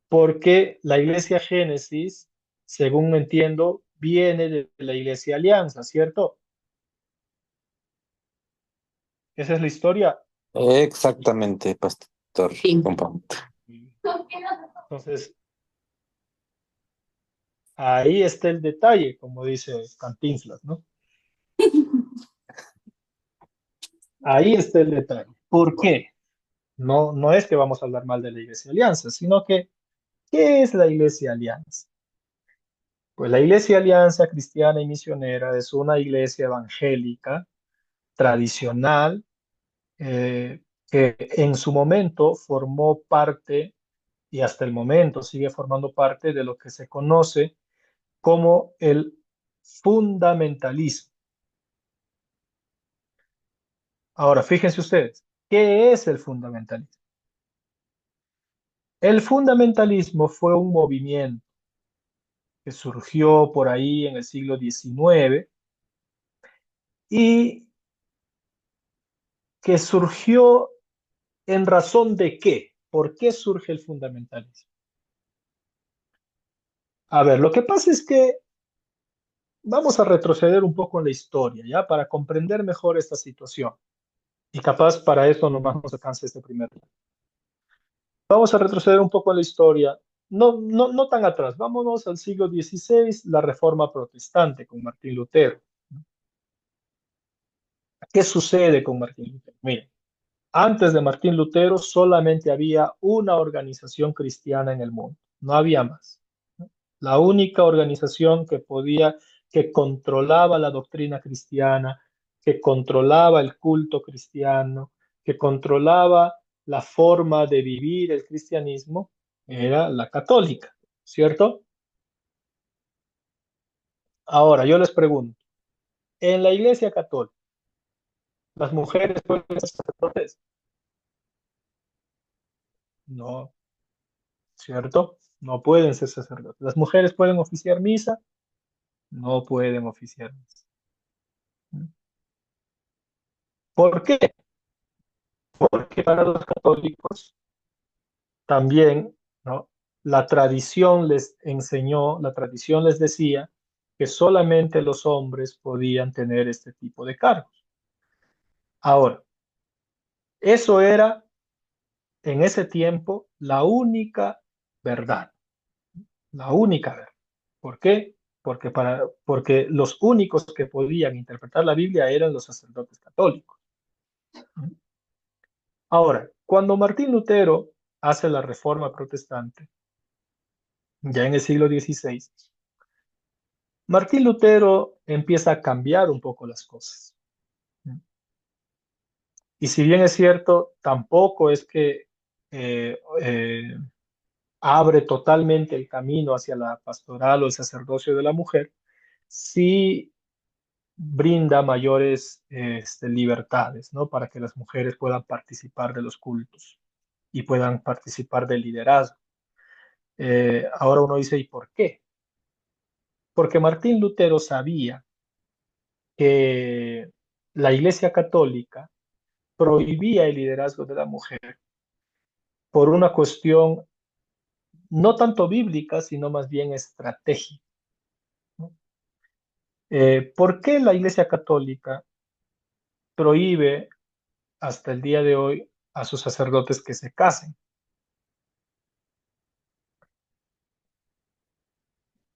Porque la iglesia Génesis, según entiendo, viene de la iglesia Alianza, ¿cierto? Esa es la historia. Exactamente, pastor. Sí. Compa. Entonces, ahí está el detalle, como dice Cantinflas, ¿no? Ahí está el detalle. ¿Por qué? No es que vamos a hablar mal de la iglesia Alianza, sino que, ¿qué es la iglesia Alianza? Pues la iglesia Alianza Cristiana y Misionera es una iglesia evangélica tradicional que en su momento formó parte y hasta el momento sigue formando parte de lo que se conoce como el fundamentalismo. Ahora, fíjense ustedes, ¿qué es el fundamentalismo? El fundamentalismo fue un movimiento que surgió por ahí en el siglo XIX y que surgió en razón de qué. ¿Por qué surge el fundamentalismo? A ver, lo que pasa es que vamos a retroceder un poco en la historia, ¿ya? Para comprender mejor esta situación. Y capaz para eso nomás nos alcanza este primer día. Vamos a retroceder un poco en la historia, no tan atrás, vámonos al siglo XVI, la Reforma Protestante con Martín Lutero. ¿Qué sucede con Martín Lutero? Miren, antes de Martín Lutero solamente había una organización cristiana en el mundo, no había más. La única organización que controlaba la doctrina cristiana, que controlaba el culto cristiano, que controlaba la forma de vivir el cristianismo, era la católica, ¿cierto? Ahora, yo les pregunto, en la iglesia católica, ¿las mujeres pueden ser sacerdotes? No, ¿cierto? No pueden ser sacerdotes. ¿Las mujeres pueden oficiar misa? No pueden oficiar misa. ¿Por qué? Porque para los católicos también, ¿no? La tradición les enseñó, la tradición les decía que solamente los hombres podían tener este tipo de cargos. Ahora, eso era en ese tiempo la única verdad, la única verdad. ¿Por qué? Porque los únicos que podían interpretar la Biblia eran los sacerdotes católicos. Ahora, cuando Martín Lutero hace la reforma protestante, ya en el siglo XVI, Martín Lutero empieza a cambiar un poco las cosas. Y si bien es cierto, tampoco es que eh, eh, abre totalmente el camino hacia la pastoral o el sacerdocio de la mujer, sí brinda mayores libertades, ¿no? Para que las mujeres puedan participar de los cultos y puedan participar del liderazgo. Ahora uno dice, ¿y por qué? Porque Martín Lutero sabía que la Iglesia Católica prohibía el liderazgo de la mujer por una cuestión no tanto bíblica, sino más bien estratégica, ¿no? ¿Por qué la Iglesia Católica prohíbe hasta el día de hoy a sus sacerdotes que se casen?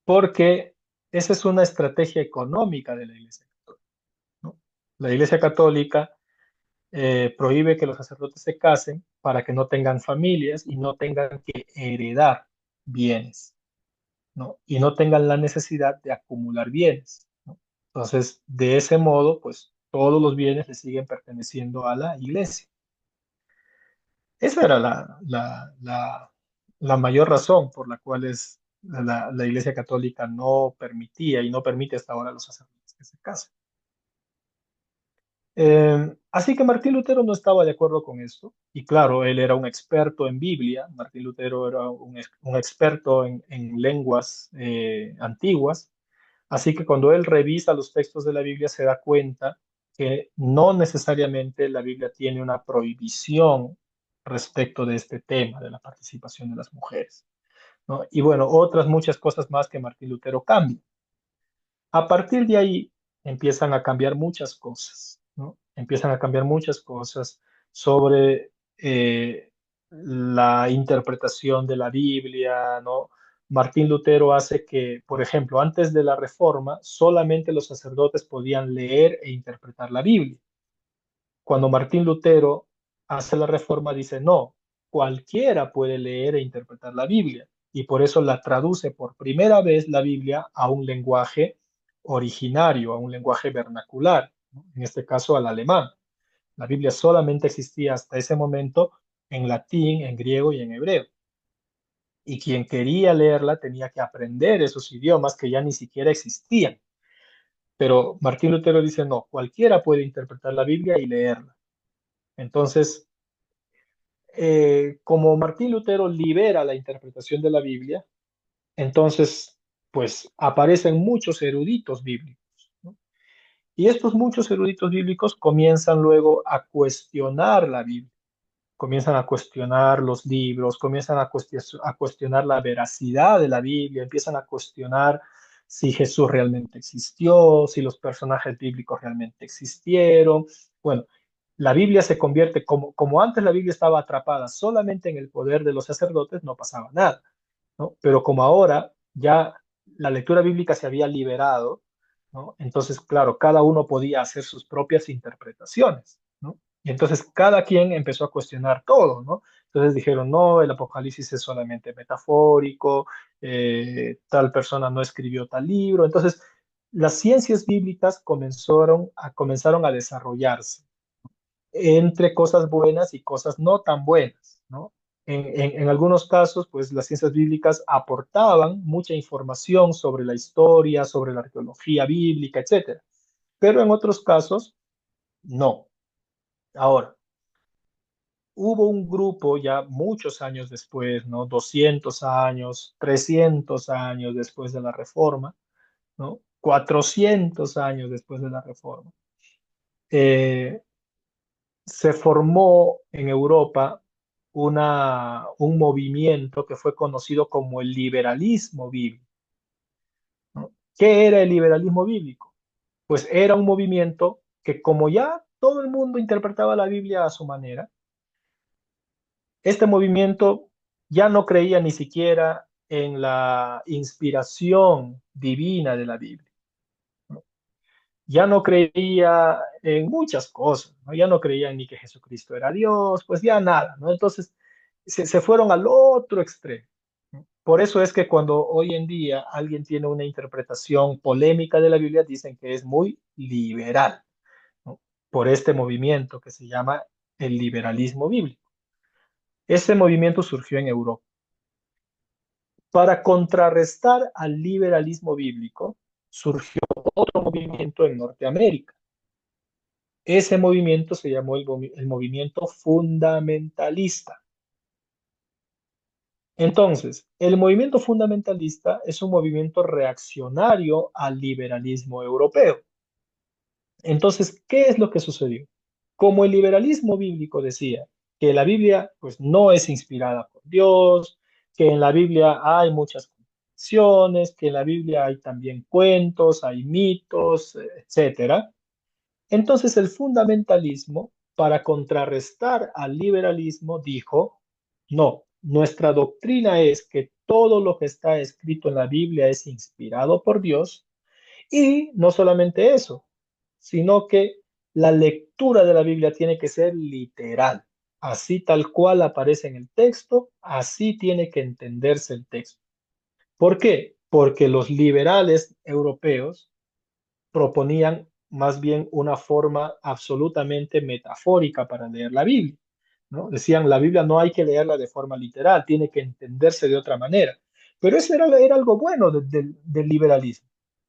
Porque esa es una estrategia económica de la Iglesia Católica, ¿no? La Iglesia Católica prohíbe que los sacerdotes se casen para que no tengan familias y no tengan que heredar bienes, ¿no? Y no tengan la necesidad de acumular bienes, ¿no? Entonces, de ese modo, pues todos los bienes le siguen perteneciendo a la Iglesia. Esa era la mayor razón por la cual la Iglesia Católica no permitía y no permite hasta ahora a los sacerdotes que se casen. Así que Martín Lutero no estaba de acuerdo con esto, y claro, él era un experto en Biblia. Martín Lutero era un experto en lenguas antiguas, así que cuando él revisa los textos de la Biblia se da cuenta que no necesariamente la Biblia tiene una prohibición respecto de este tema de la participación de las mujeres, ¿no? Y bueno, otras muchas cosas más que Martín Lutero cambia. A partir de ahí empiezan a cambiar muchas cosas, ¿no? Empiezan a cambiar muchas cosas sobre la interpretación de la Biblia, ¿no? Martín Lutero hace que, por ejemplo, antes de la Reforma, solamente los sacerdotes podían leer e interpretar la Biblia. Cuando Martín Lutero hace la Reforma, dice, no, cualquiera puede leer e interpretar la Biblia, y por eso la traduce por primera vez la Biblia a un lenguaje originario, a un lenguaje vernacular, ¿no? En este caso al alemán. La Biblia solamente existía hasta ese momento en latín, en griego y en hebreo. Y quien quería leerla tenía que aprender esos idiomas que ya ni siquiera existían. Pero Martín Lutero dice, no, cualquiera puede interpretar la Biblia y leerla. Entonces, como Martín Lutero libera la interpretación de la Biblia, entonces, pues aparecen muchos eruditos bíblicos, ¿no? Y estos muchos eruditos bíblicos comienzan luego a cuestionar la Biblia, comienzan a cuestionar los libros, comienzan a cuestionar la veracidad de la Biblia, empiezan a cuestionar si Jesús realmente existió, si los personajes bíblicos realmente existieron. Bueno, la Biblia se convierte, como antes la Biblia estaba atrapada solamente en el poder de los sacerdotes, no pasaba nada, ¿no? Pero como ahora ya la lectura bíblica se había liberado, ¿no? Entonces, claro, cada uno podía hacer sus propias interpretaciones, ¿no? Y entonces cada quien empezó a cuestionar todo, ¿no? Entonces dijeron, no, el Apocalipsis es solamente metafórico, tal persona no escribió tal libro. Entonces, las ciencias bíblicas comenzaron a desarrollarse entre cosas buenas y cosas no tan buenas, ¿no? En algunos casos, pues las ciencias bíblicas aportaban mucha información sobre la historia, sobre la arqueología bíblica, etcétera. Pero en otros casos, no. Ahora, hubo un grupo ya muchos años después, ¿no? 200 años, 300 años después de la Reforma, ¿no? 400 años después de la Reforma. Se formó en Europa un movimiento que fue conocido como el liberalismo bíblico, ¿no? ¿Qué era el liberalismo bíblico? Pues era un movimiento que, como ya todo el mundo interpretaba la Biblia a su manera, este movimiento ya no creía ni siquiera en la inspiración divina de la Biblia, ¿no? Ya no creía en muchas cosas, ¿no? Ya no creían ni que Jesucristo era Dios, pues ya nada, ¿no? Entonces se fueron al otro extremo, ¿no? Por eso es que cuando hoy en día alguien tiene una interpretación polémica de la Biblia, dicen que es muy liberal, ¿no? Por este movimiento que se llama el liberalismo bíblico. Ese movimiento surgió en Europa. Para contrarrestar al liberalismo bíblico, surgió otro movimiento en Norteamérica. Ese movimiento se llamó el movimiento fundamentalista. Entonces, el movimiento fundamentalista es un movimiento reaccionario al liberalismo europeo. Entonces, ¿qué es lo que sucedió? Como el liberalismo bíblico decía que la Biblia pues no es inspirada por Dios, que en la Biblia hay muchas contradicciones, que en la Biblia hay también cuentos, hay mitos, etcétera. Entonces el fundamentalismo, para contrarrestar al liberalismo, dijo, no, nuestra doctrina es que todo lo que está escrito en la Biblia es inspirado por Dios y no solamente eso, sino que la lectura de la Biblia tiene que ser literal. Así tal cual aparece en el texto, así tiene que entenderse el texto. ¿Por qué? Porque los liberales europeos proponían más bien una forma absolutamente metafórica para leer la Biblia, ¿no? Decían, la Biblia no hay que leerla de forma literal, tiene que entenderse de otra manera. Pero eso era algo bueno del liberalismo.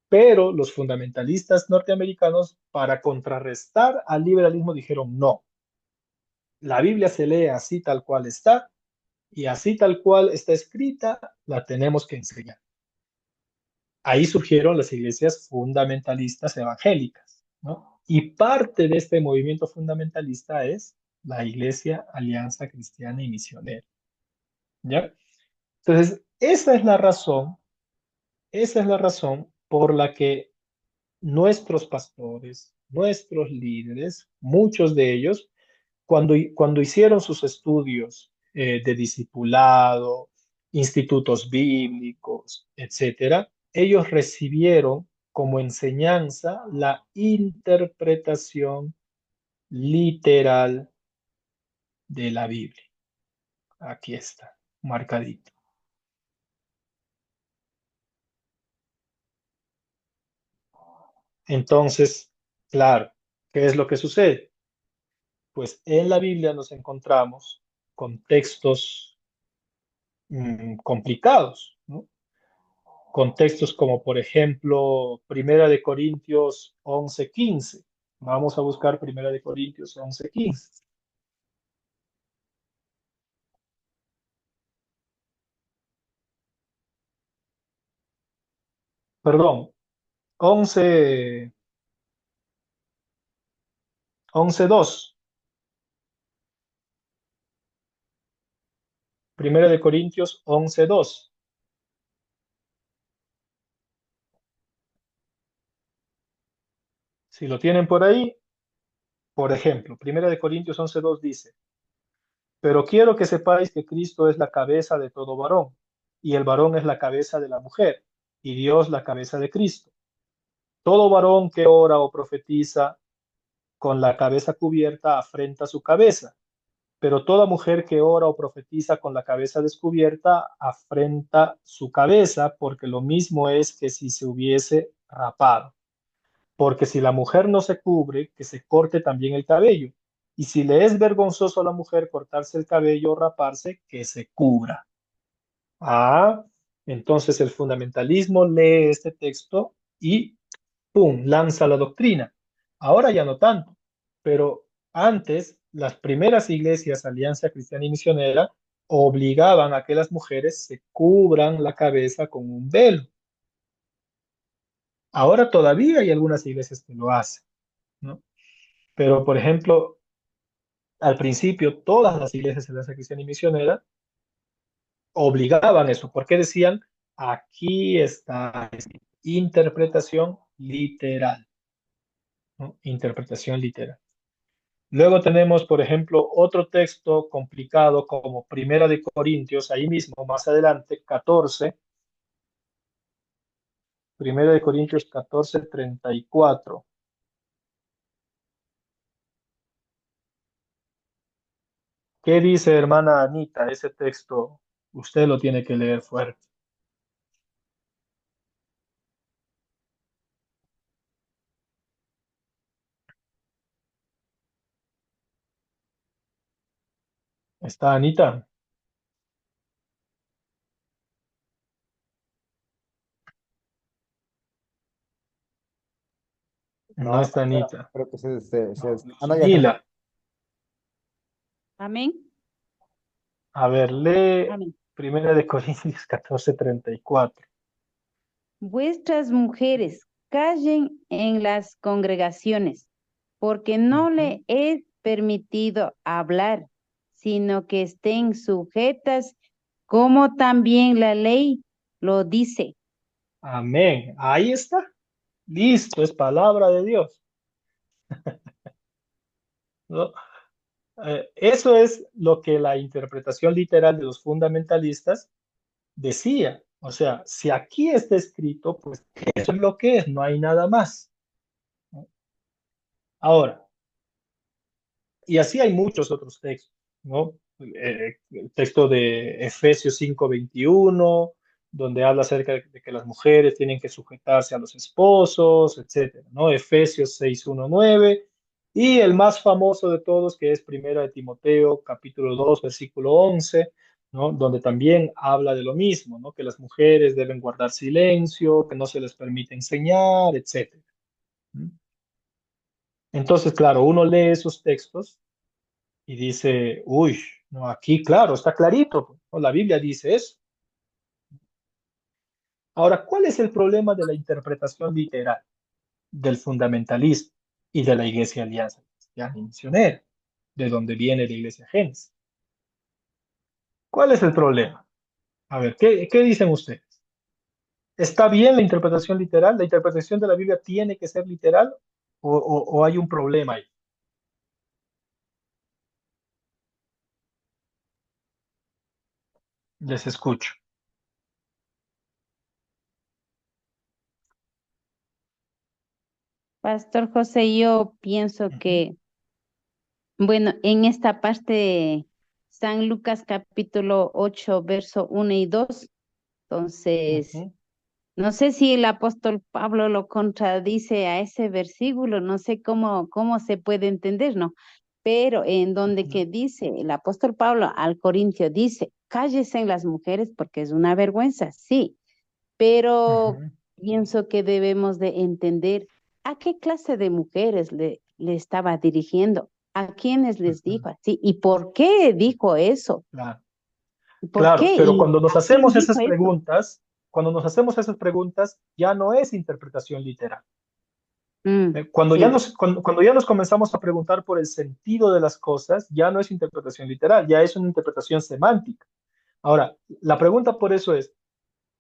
Pero los fundamentalistas norteamericanos, para contrarrestar al liberalismo, dijeron, no, la Biblia se lee así tal cual está y así tal cual está escrita, la tenemos que enseñar. Ahí surgieron las iglesias fundamentalistas evangélicas, ¿no? Y parte de este movimiento fundamentalista es la Iglesia Alianza Cristiana y Misionera, ¿ya? Entonces, esa es la razón por la que nuestros pastores, nuestros líderes, muchos de ellos, cuando hicieron sus estudios de discipulado, institutos bíblicos, etcétera, ellos recibieron como enseñanza la interpretación literal de la Biblia. Aquí está, marcadito. Entonces, claro, ¿qué es lo que sucede? Pues en la Biblia nos encontramos con textos complicados, ¿no? Contextos como, por ejemplo, Primera de Corintios 11:15. Vamos a buscar Primera de Corintios 11:15. Perdón, 11, 11:2. Primera de Corintios 11:2. Si lo tienen por ahí, por ejemplo, Primera de Corintios 11:2 dice, pero quiero que sepáis que Cristo es la cabeza de todo varón, y el varón es la cabeza de la mujer, y Dios la cabeza de Cristo. Todo varón que ora o profetiza con la cabeza cubierta afrenta su cabeza, pero toda mujer que ora o profetiza con la cabeza descubierta afrenta su cabeza, porque lo mismo es que si se hubiese rapado. Porque si la mujer no se cubre, que se corte también el cabello. Y si le es vergonzoso a la mujer cortarse el cabello o raparse, que se cubra. Ah, entonces el fundamentalismo lee este texto y ¡pum!, lanza la doctrina. Ahora ya no tanto, pero antes las primeras iglesias, Alianza Cristiana y Misionera, obligaban a que las mujeres se cubran la cabeza con un velo. Ahora todavía hay algunas iglesias que lo hacen, ¿no? Pero, por ejemplo, al principio todas las iglesias de Alianza Cristiana y Misionera obligaban eso, porque decían, aquí está interpretación literal, ¿no? Interpretación literal. Luego tenemos, por ejemplo, otro texto complicado como Primera de Corintios, ahí mismo, más adelante, 14, Primera de Corintios 14:34. ¿Qué dice, hermana Anita? Ese texto usted lo tiene que leer fuerte. ¿Está Anita? No No, está Anita. creo que no, ya se fue. Mila, Amén. a ver, lee Amén. Primera de Corintios 14:34. Vuestras mujeres callen en las congregaciones, porque no le es permitido hablar, sino que estén sujetas como también la ley lo dice. Amén. Ahí está. Listo, es palabra de Dios, ¿no? Eso es lo que la interpretación literal de los fundamentalistas decía. O sea, si aquí está escrito, pues eso es lo que es, no hay nada más, ¿no? Ahora, y así hay muchos otros textos, ¿no? El texto de Efesios 5:21, donde habla acerca de que las mujeres tienen que sujetarse a los esposos, etcétera, ¿no? Efesios 6:1-9, y el más famoso de todos, que es Primera de Timoteo, capítulo 2, versículo 11, ¿no? Donde también habla de lo mismo, ¿no? Que las mujeres deben guardar silencio, que no se les permite enseñar, etcétera. Entonces, claro, uno lee esos textos y dice, uy, no, aquí, claro, está clarito, ¿no? La Biblia dice eso. Ahora, ¿cuál es el problema de la interpretación literal del fundamentalismo y de la Iglesia Alianza Cristiana y Misionera, de donde viene la Iglesia Génesis? ¿Cuál es el problema? A ver, ¿qué dicen ustedes? ¿Está bien la interpretación literal? ¿La interpretación de la Biblia tiene que ser literal o hay un problema ahí? Les escucho. Pastor José, yo pienso Ujú, que, bueno, en esta parte, San Lucas capítulo 8, verso 1 y 2, entonces, ujú, no sé si el apóstol Pablo lo contradice a ese versículo, no sé cómo se puede entender, ¿no? Pero en donde ujú, que dice, el apóstol Pablo al Corintio dice, cállese en las mujeres porque es una vergüenza, sí, pero ujú, pienso que debemos de entender a qué clase de mujeres le estaba dirigiendo, a quiénes les ujú. dijo así y por qué dijo eso, Claro. por Claro, qué pero y cuando nos a quién hacemos dijo esas eso. preguntas, cuando nos hacemos esas preguntas, ya no es interpretación literal. Cuando ya Sí. nos, cuando ya nos comenzamos a preguntar por el sentido de las cosas, ya no es interpretación literal, ya es una interpretación semántica. Ahora, la pregunta por eso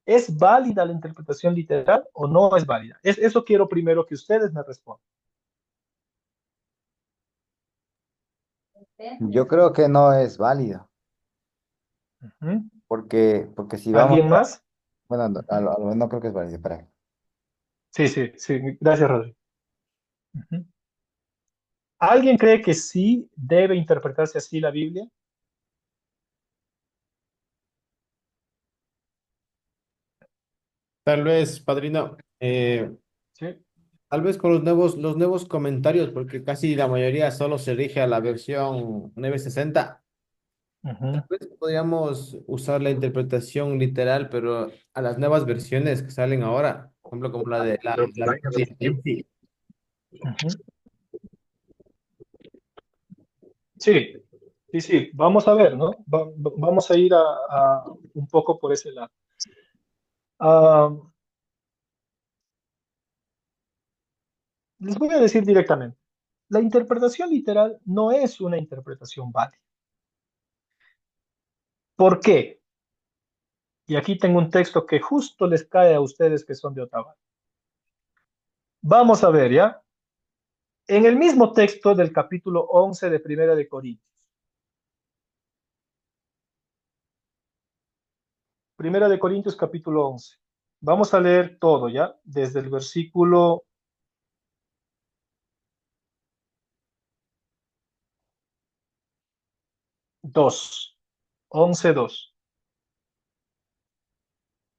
¿es válida la interpretación literal o no es válida? Eso quiero primero que ustedes me respondan. Yo creo que no es válido, Ujú. porque si vamos ¿Alguien a, más? bueno, Ujú. no creo que es válido, para. Sí, sí, sí. Gracias, Rodrigo. Ujú. ¿Alguien cree que sí debe interpretarse así la Biblia? Tal vez, padrino, Sí. tal vez con los nuevos comentarios, porque casi la mayoría solo se rige a la versión 960. Ujú. Pues podríamos usar la interpretación literal, pero a las nuevas versiones que salen ahora, por ejemplo, como la de la Biblia Viviente. Ujú. Sí, sí, sí, vamos a ver, ¿no? Vamos a ir a un poco por ese lado. Ah, les voy a decir directamente, la interpretación literal no es una interpretación válida. ¿Por qué? Y aquí tengo un texto que justo les cae a ustedes que son de Otavalo. Vamos a ver, ¿ya? En el mismo texto del capítulo 11 de Primera de Corintios. Primera de Corintios capítulo 11. Vamos a leer todo, ¿ya? Desde el versículo 2, 11:2.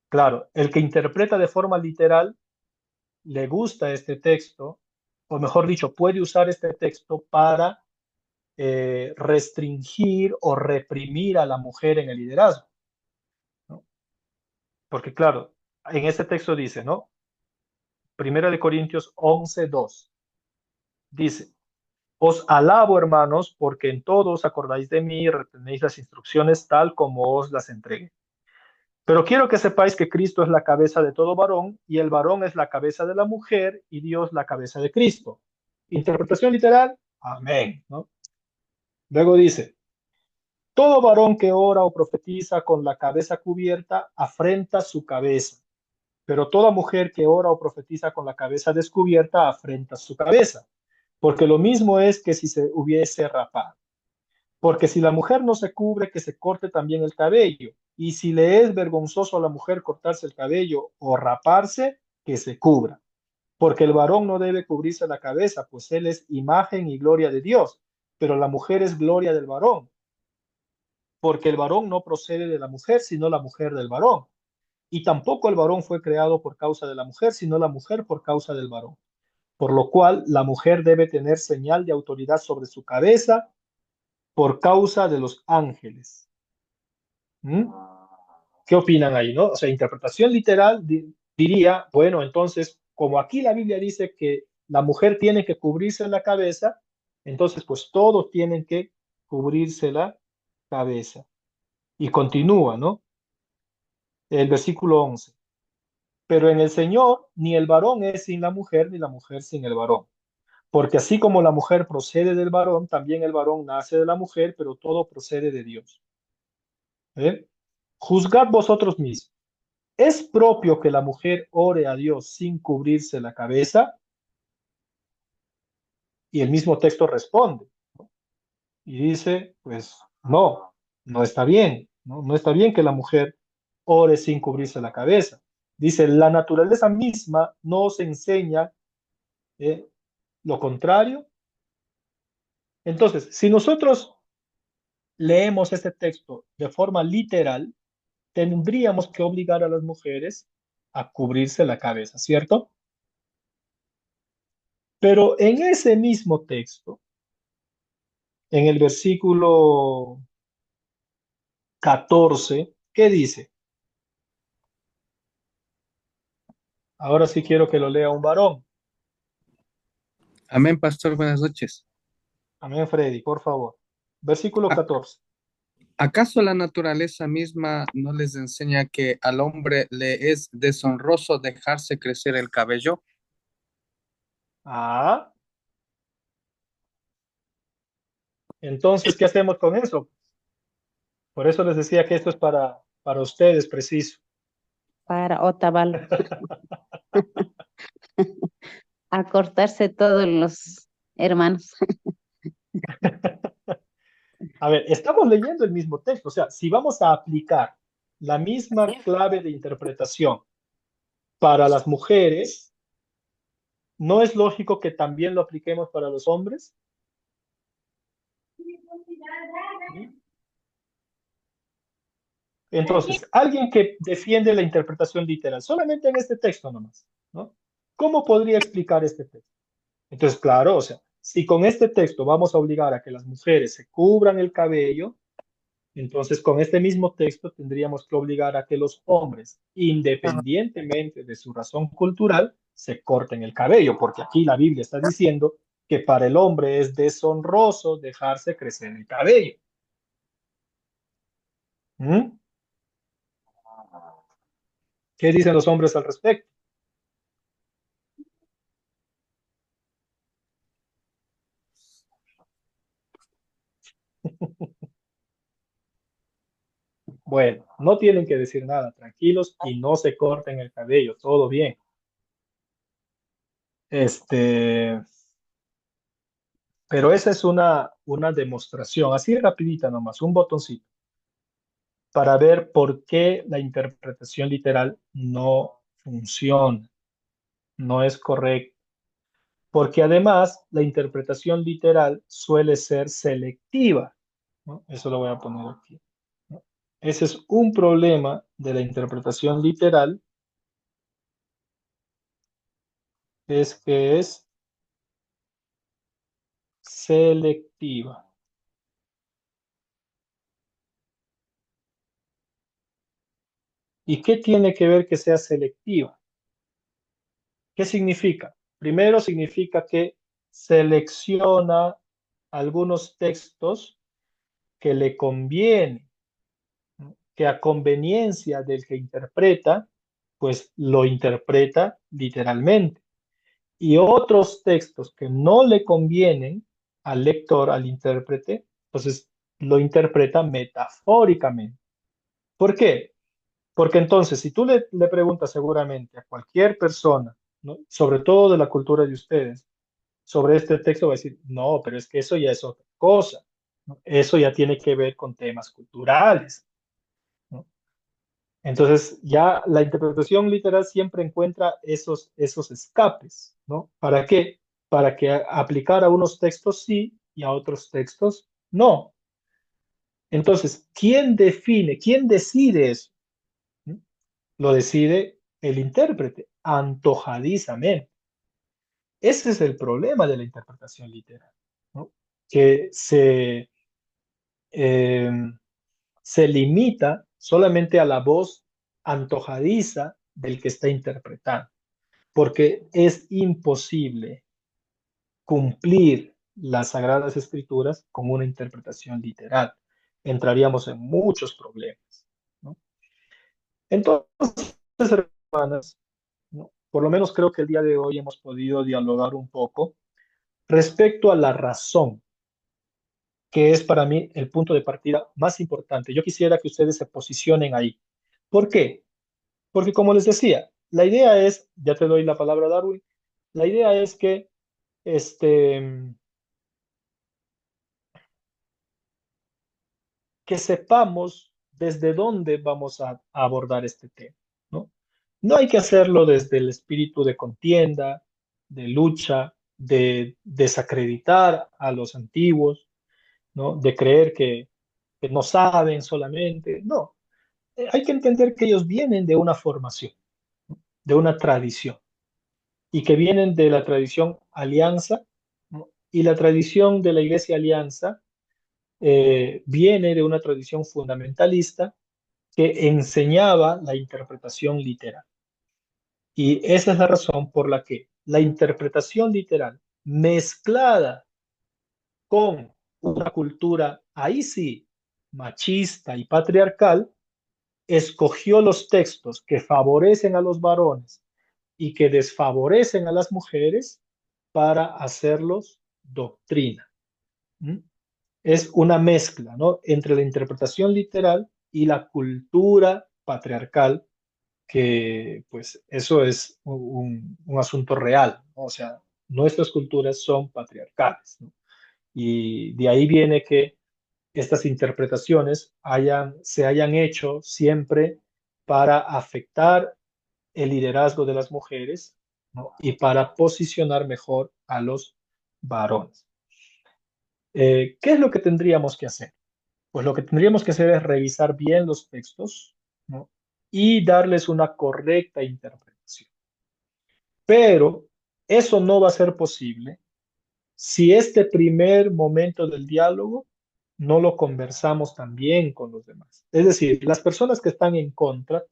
Claro, el que interpreta de forma literal le gusta este texto, o mejor dicho, puede usar este texto para restringir o reprimir a la mujer en el liderazgo, ¿no? Porque claro, en este texto dice, ¿no? Primera de Corintios 11:2. Dice, os alabo, hermanos, porque en todo os acordáis de mí y retenéis las instrucciones tal como os las entregué. Pero quiero que sepáis que Cristo es la cabeza de todo varón y el varón es la cabeza de la mujer y Dios la cabeza de Cristo. Interpretación literal, amén, ¿no? Luego dice, Todo varón que ora o profetiza con la cabeza cubierta afrenta su cabeza, pero toda mujer que ora o profetiza con la cabeza descubierta afrenta su cabeza, porque lo mismo es que si se hubiese rapado. Porque si la mujer no se cubre, que se corte también el cabello. Y si le es vergonzoso a la mujer cortarse el cabello o raparse, que se cubra. Porque el varón no debe cubrirse la cabeza, pues él es imagen y gloria de Dios, pero la mujer es gloria del varón. Porque el varón no procede de la mujer, sino la mujer del varón. Y tampoco el varón fue creado por causa de la mujer, sino la mujer por causa del varón. Por lo cual la mujer debe tener señal de autoridad sobre su cabeza por causa de los ángeles. ¿Mm? ¿Qué opinan ahí, no? O sea, interpretación literal diría, bueno, entonces, como aquí la Biblia dice que la mujer tiene que cubrirse la cabeza, entonces, pues todos tienen que cubrirse la cabeza. Y continúa, ¿no? El versículo 11. Pero en el Señor, ni el varón es sin la mujer, ni la mujer sin el varón. Porque así como la mujer procede del varón, también el varón nace de la mujer, pero todo procede de Dios. ¿Eh? Juzgad vosotros mismos. ¿Es propio que la mujer ore a Dios sin cubrirse la cabeza? Y el mismo texto responde, ¿no? Y dice, pues no, no está bien, ¿no? No está bien que la mujer ore sin cubrirse la cabeza. Dice, la naturaleza misma nos enseña eh, lo contrario. Entonces, si nosotros leemos este texto de forma literal, tendríamos que obligar a las mujeres a cubrirse la cabeza, ¿cierto? Pero en ese mismo texto, en el versículo 14, ¿qué dice? Ahora sí quiero que lo lea un varón. Amén, pastor, buenas noches. Amén, Freddy, por favor. Versículo ¿A- 14. ¿Acaso la naturaleza misma no les enseña que al hombre le es deshonroso dejarse crecer el cabello? Ah, entonces, ¿qué hacemos con eso? Por eso les decía que esto es para ustedes, preciso. Para Otavalo, a cortarse todos los hermanos. A ver, estamos leyendo el mismo texto, o sea, si vamos a aplicar la misma clave de interpretación para las mujeres, ¿no es lógico que también lo apliquemos para los hombres? Entonces, alguien que defiende la interpretación literal, solamente en este texto nomás, ¿no? ¿Cómo podría explicar este texto? Entonces, claro, o sea, si con este texto vamos a obligar a que las mujeres se cubran el cabello, entonces con este mismo texto tendríamos que obligar a que los hombres, independientemente de su razón cultural, se corten el cabello, porque aquí la Biblia está diciendo que para el hombre es deshonroso dejarse crecer el cabello. ¿Mm? ¿Qué dicen los hombres al respecto? Bueno, no tienen que decir nada, tranquilos y no se corten el cabello, todo bien. Este, pero esa es una demostración, así rapidita nomás, un botoncito, para ver por qué la interpretación literal no funciona, no es correcta. Porque además la interpretación literal suele ser selectiva, ¿no? Eso lo voy a poner aquí, ¿no? Ese es un problema de la interpretación literal, es que es selectiva. ¿Y qué tiene que ver que sea selectiva? ¿Qué significa? Primero significa que selecciona algunos textos que le conviene, ¿no? Que a conveniencia del que interpreta, pues lo interpreta literalmente. Y otros textos que no le convienen al lector, al intérprete, entonces lo interpreta metafóricamente. ¿Por qué? Porque entonces, si tú le preguntas seguramente a cualquier persona, ¿no? Sobre todo de la cultura de ustedes, sobre este texto, va a decir, no, pero es que eso ya es otra cosa, ¿no? Eso ya tiene que ver con temas culturales, ¿no? Entonces, ya la interpretación literal siempre encuentra esos escapes, ¿no? ¿Para qué? Para que aplicar a unos textos sí y a otros textos no. Entonces, ¿quién define, quién decide eso? ¿Mm? Lo decide el intérprete, antojadizamente. Ese es el problema de la interpretación literal, ¿no? Que eh, se limita solamente a la voz antojadiza del que está interpretando, porque es imposible cumplir las Sagradas Escrituras con una interpretación literal. Entraríamos en muchos problemas, ¿no? Entonces, hermanas, ¿no? Por lo menos creo que el día de hoy hemos podido dialogar un poco respecto a la razón, que es para mí el punto de partida más importante. Yo quisiera que ustedes se posicionen ahí. ¿Por qué? Porque como les decía, la idea es, ya te doy la palabra, Darwin, la idea es este, que sepamos desde dónde vamos a abordar este tema, ¿no? No hay que hacerlo desde el espíritu de contienda, de lucha, de desacreditar a los antiguos, ¿no? De creer que no saben solamente. No, hay que entender que ellos vienen de una formación, ¿no? De una tradición, y que vienen de la tradición Alianza, ¿no? Y la tradición de la Iglesia Alianza viene de una tradición fundamentalista que enseñaba la interpretación literal. Y esa es la razón por la que la interpretación literal mezclada con una cultura, ahí sí, machista y patriarcal, escogió los textos que favorecen a los varones y que desfavorecen a las mujeres para hacerlos doctrina. ¿Mm? Es una mezcla, ¿no? Entre la interpretación literal y la cultura patriarcal, que pues eso es un asunto real, ¿no? O sea, nuestras culturas son patriarcales, ¿no? Y de ahí viene que estas interpretaciones se hayan hecho siempre para afectar el liderazgo de las mujeres, ¿no? Y para posicionar mejor a los varones. ¿Qué es lo que tendríamos que hacer? Pues lo que tendríamos que hacer es revisar bien los textos, ¿no? Y darles una correcta interpretación. Pero eso no va a ser posible si este primer momento del diálogo no lo conversamos también con los demás. Es decir, las personas que están en contra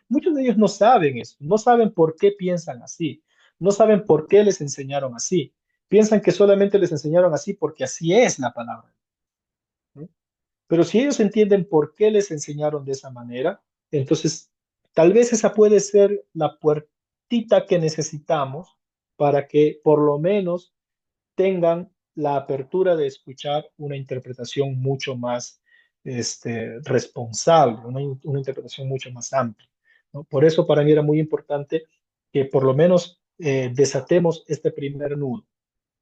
muchos de ellos no saben eso, no saben por qué piensan así, no saben por qué les enseñaron así. Piensan que solamente les enseñaron así porque así es la palabra, ¿no? Pero si ellos entienden por qué les enseñaron de esa manera, entonces tal vez esa puede ser la puertita que necesitamos para que por lo menos tengan la apertura de escuchar una interpretación mucho más responsable, una interpretación mucho más amplia, ¿no? Por eso para mí era muy importante que por lo menos desatemos este primer nudo,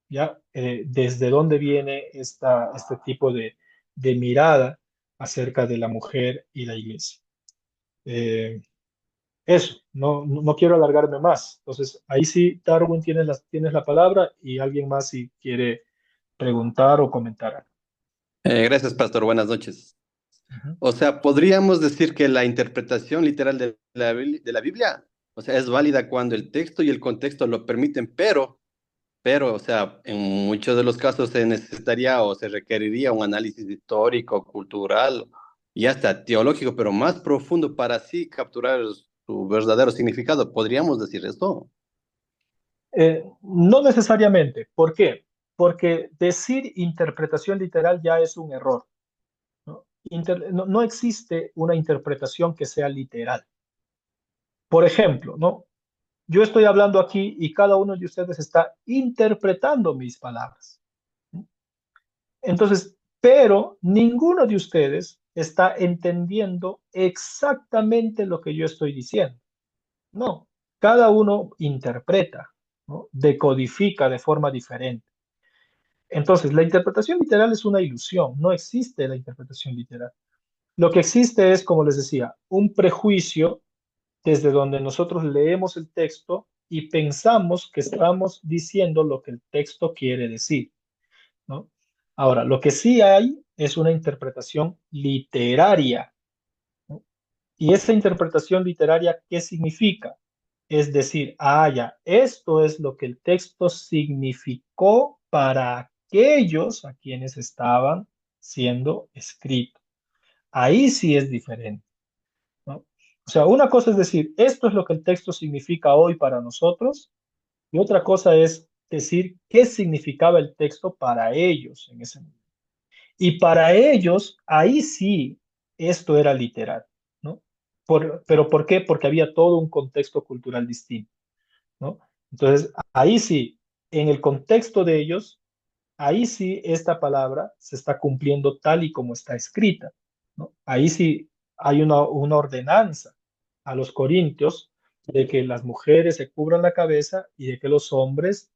¿ya? Desde dónde viene este tipo de mirada acerca de la mujer y la iglesia. Eh, Eso, no quiero alargarme más. Entonces, ahí sí, Darwin, tienes la palabra y alguien más si quiere preguntar o comentar algo. Gracias, Pastor. Buenas noches. Ujú. O sea, podríamos decir que la interpretación literal de la Biblia, o sea, es válida cuando el texto y el contexto lo permiten, pero, o sea, en muchos de los casos se necesitaría o se requeriría un análisis histórico, cultural y hasta teológico, pero más profundo para así capturar su verdadero significado. ¿Podríamos decir esto? No necesariamente. ¿Por qué? Porque decir interpretación literal ya es un error, ¿no? No existe una interpretación que sea literal. Por ejemplo, ¿no? Yo estoy hablando aquí y cada uno de ustedes está interpretando mis palabras, ¿no? Entonces, pero ninguno de ustedes está entendiendo exactamente lo que yo estoy diciendo. No, cada uno interpreta, ¿no? Decodifica de forma diferente. Entonces, la interpretación literal es una ilusión, no existe la interpretación literal. Lo que existe es, como les decía, un prejuicio desde donde nosotros leemos el texto y pensamos que estamos diciendo lo que el texto quiere decir, ¿no? Ahora, lo que sí hay es una interpretación literaria, ¿no? Y esa interpretación literaria, ¿qué significa? Es decir, ya, esto es lo que el texto significó para aquellos a quienes estaban siendo escrito. Ahí sí es diferente, ¿no? O sea, una cosa es decir, esto es lo que el texto significa hoy para nosotros, y otra cosa es decir qué significaba el texto para ellos en ese momento. Y para ellos, ahí sí, esto era literal, ¿no? Pero ¿por qué? Porque había todo un contexto cultural distinto, ¿no? Entonces, ahí sí, en el contexto de ellos, ahí sí esta palabra se está cumpliendo tal y como está escrita, ¿no? Ahí sí hay una ordenanza a los corintios de que las mujeres se cubran la cabeza y de que los hombres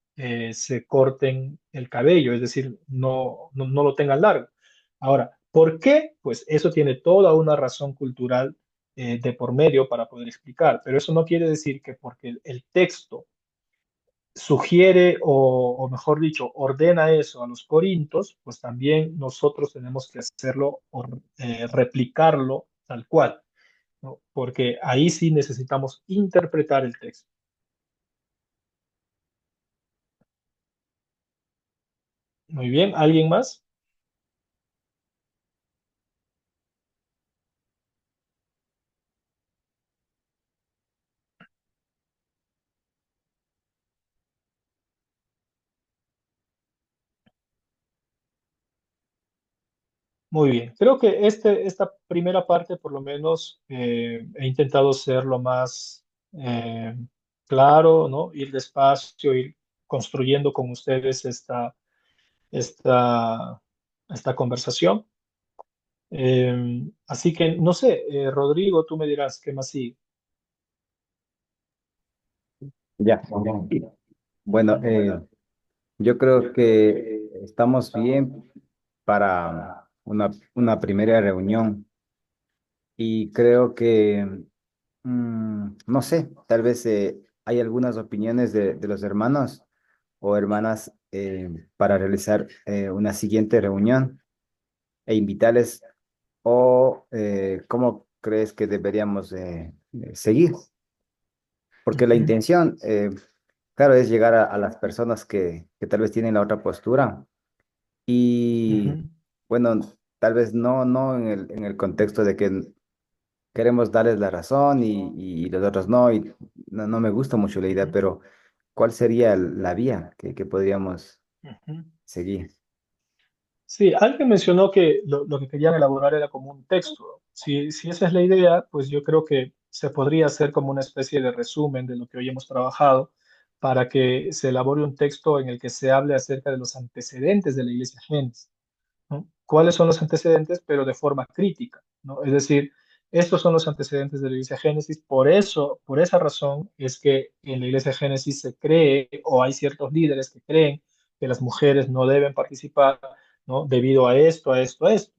se corten el cabello, es decir, no lo tengan largo. Ahora, ¿por qué? Pues eso tiene toda una razón cultural de por medio para poder explicar, pero eso no quiere decir que porque el texto sugiere o mejor dicho, ordena eso a los corintios, pues también nosotros tenemos que hacerlo o replicarlo tal cual, ¿no? Porque ahí sí necesitamos interpretar el texto. Muy bien, ¿alguien más? Muy bien, creo que esta primera parte por lo menos he intentado ser lo más eh, claro, ¿no? Ir despacio, ir construyendo con ustedes esta, esta conversación. Así que, no sé, Rodrigo, tú me dirás qué más sigue. Ya. Bueno, yo creo que estamos bien para una primera reunión y creo que, no sé, tal vez hay algunas opiniones de los hermanos o hermanas para realizar una siguiente reunión e invitarles o cómo crees que deberíamos seguir. Porque la Ujú, intención, claro, es llegar a las personas que tal vez tienen la otra postura y, ujú, bueno, tal vez no en el contexto de que queremos darles la razón y los otros no, y no me gusta mucho la idea, ujú, pero ¿cuál sería la vía que podríamos ujú. seguir? Sí, alguien mencionó que lo que querían elaborar era como un texto. Si esa es la idea, pues yo creo que se podría hacer como una especie de resumen de lo que hoy hemos trabajado para que se elabore un texto en el que se hable acerca de los antecedentes de la Iglesia Génesis, ¿no? ¿Cuáles son los antecedentes? Pero de forma crítica, ¿no? Es decir, estos son los antecedentes de la Iglesia Génesis, por eso, por esa razón es que en la Iglesia Génesis se cree, o hay ciertos líderes que creen que las mujeres no deben participar, ¿no? Debido a esto,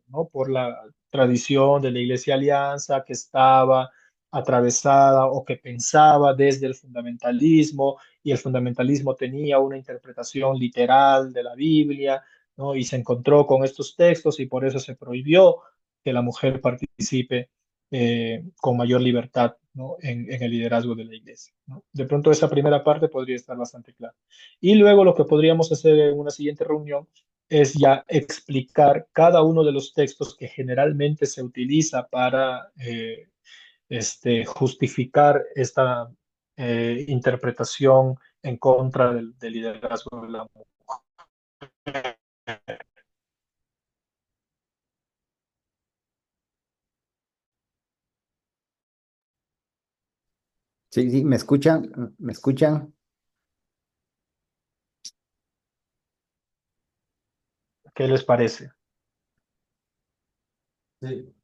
¿no? Por la tradición de la Iglesia Alianza que estaba atravesada o que pensaba desde el fundamentalismo, y el fundamentalismo tenía una interpretación literal de la Biblia, ¿no? Y se encontró con estos textos y por eso se prohibió que la mujer participe con mayor libertad, ¿no? En el liderazgo de la iglesia, ¿no? De pronto esa primera parte podría estar bastante clara. Y luego lo que podríamos hacer en una siguiente reunión es ya explicar cada uno de los textos que generalmente se utiliza para justificar esta interpretación en contra del liderazgo de la mujer. Sí, sí, ¿me escuchan? ¿Me escuchan? ¿Qué les parece? Sí.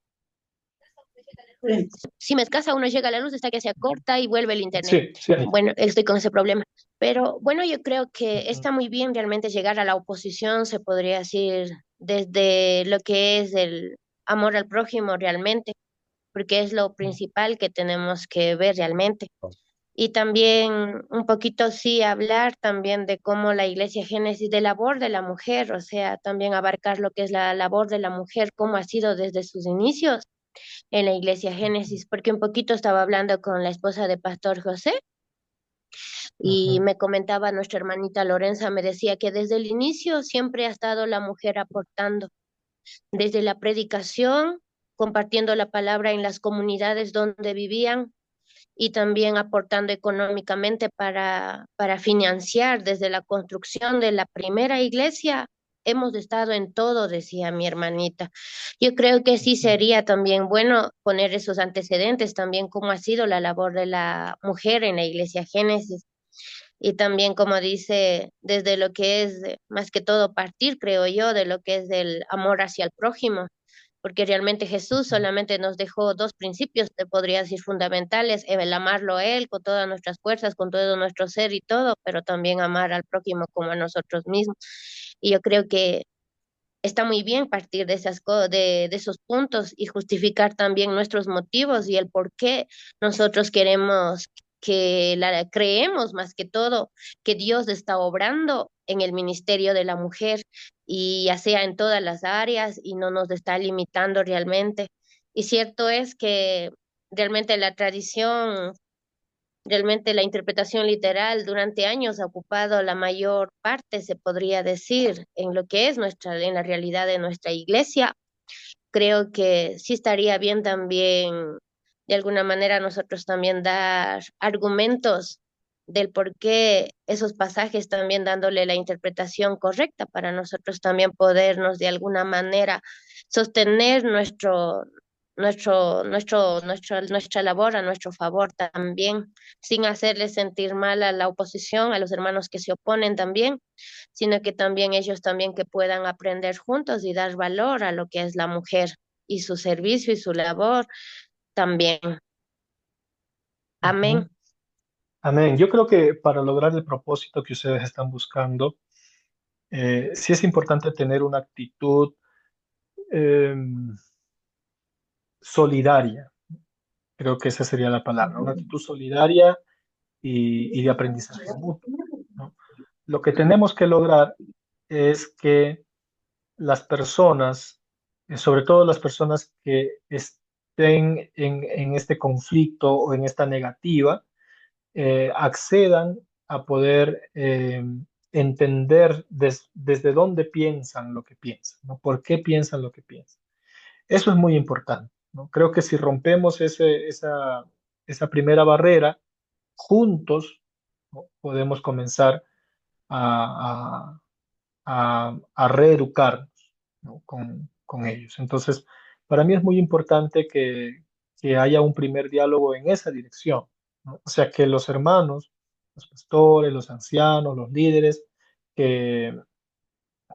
Si me escasa uno llega la luz hasta que se corta y vuelve el internet. Sí, sí. Bueno, estoy con ese problema. Pero bueno, yo creo que Ujú, está muy bien realmente llegar a la oposición, se podría decir, desde lo que es el amor al prójimo realmente, porque es lo principal que tenemos que ver realmente. Y también un poquito sí hablar también de cómo la Iglesia Génesis, de labor de la mujer, o sea, también abarcar lo que es la labor de la mujer, cómo ha sido desde sus inicios en la Iglesia Génesis, porque un poquito estaba hablando con la esposa de Pastor José y ujú, me comentaba nuestra hermanita Lorenza, me decía que desde el inicio siempre ha estado la mujer aportando, desde la predicación, compartiendo la palabra en las comunidades donde vivían y también aportando económicamente para financiar desde la construcción de la primera iglesia. Hemos estado en todo, decía mi hermanita. Yo creo que sí ujú. sería también bueno poner esos antecedentes, también cómo ha sido la labor de la mujer en la iglesia Génesis. Y también, como dice, desde lo que es, más que todo, partir, creo yo, de lo que es del amor hacia el prójimo, porque realmente Jesús solamente nos dejó dos principios, te podría decir, fundamentales, el amarlo a Él con todas nuestras fuerzas, con todo nuestro ser y todo, pero también amar al prójimo como a nosotros mismos. Y yo creo que está muy bien partir de de esos puntos y justificar también nuestros motivos y el por qué nosotros queremos creemos más que todo que Dios está obrando en el ministerio de la mujer y ya sea en todas las áreas y no nos está limitando realmente. Y cierto es que realmente la tradición, realmente la interpretación literal durante años ha ocupado la mayor parte, se podría decir, en lo que es en la realidad de nuestra iglesia. Creo que sí estaría bien también, de alguna manera, nosotros también dar argumentos del por qué esos pasajes también dándole la interpretación correcta para nosotros también podernos de alguna manera sostener nuestra labor a nuestro favor también, sin hacerles sentir mal a la oposición, a los hermanos que se oponen también, sino que también ellos también que puedan aprender juntos y dar valor a lo que es la mujer y su servicio y su labor también. Ujú. Amén. Amén. Yo creo que para lograr el propósito que ustedes están buscando, sí es importante tener una actitud em, solidaria. Creo que esa sería la palabra, una actitud solidaria y de aprendizaje mutuo, ¿no? Lo que tenemos que lograr es que las personas, sobre todo las personas que estén en este conflicto o en esta negativa, accedan a poder entender desde dónde piensan lo que piensan, ¿no? ¿Por qué piensan lo que piensan? Eso es muy importante, ¿no? Creo que si rompemos esa primera barrera, juntos, ¿no? Podemos comenzar a, a reeducarnos, ¿no? Con ellos. Entonces, para mí es muy importante que haya un primer diálogo en esa dirección, ¿no? O sea, que los hermanos, los pastores, los ancianos, los líderes que,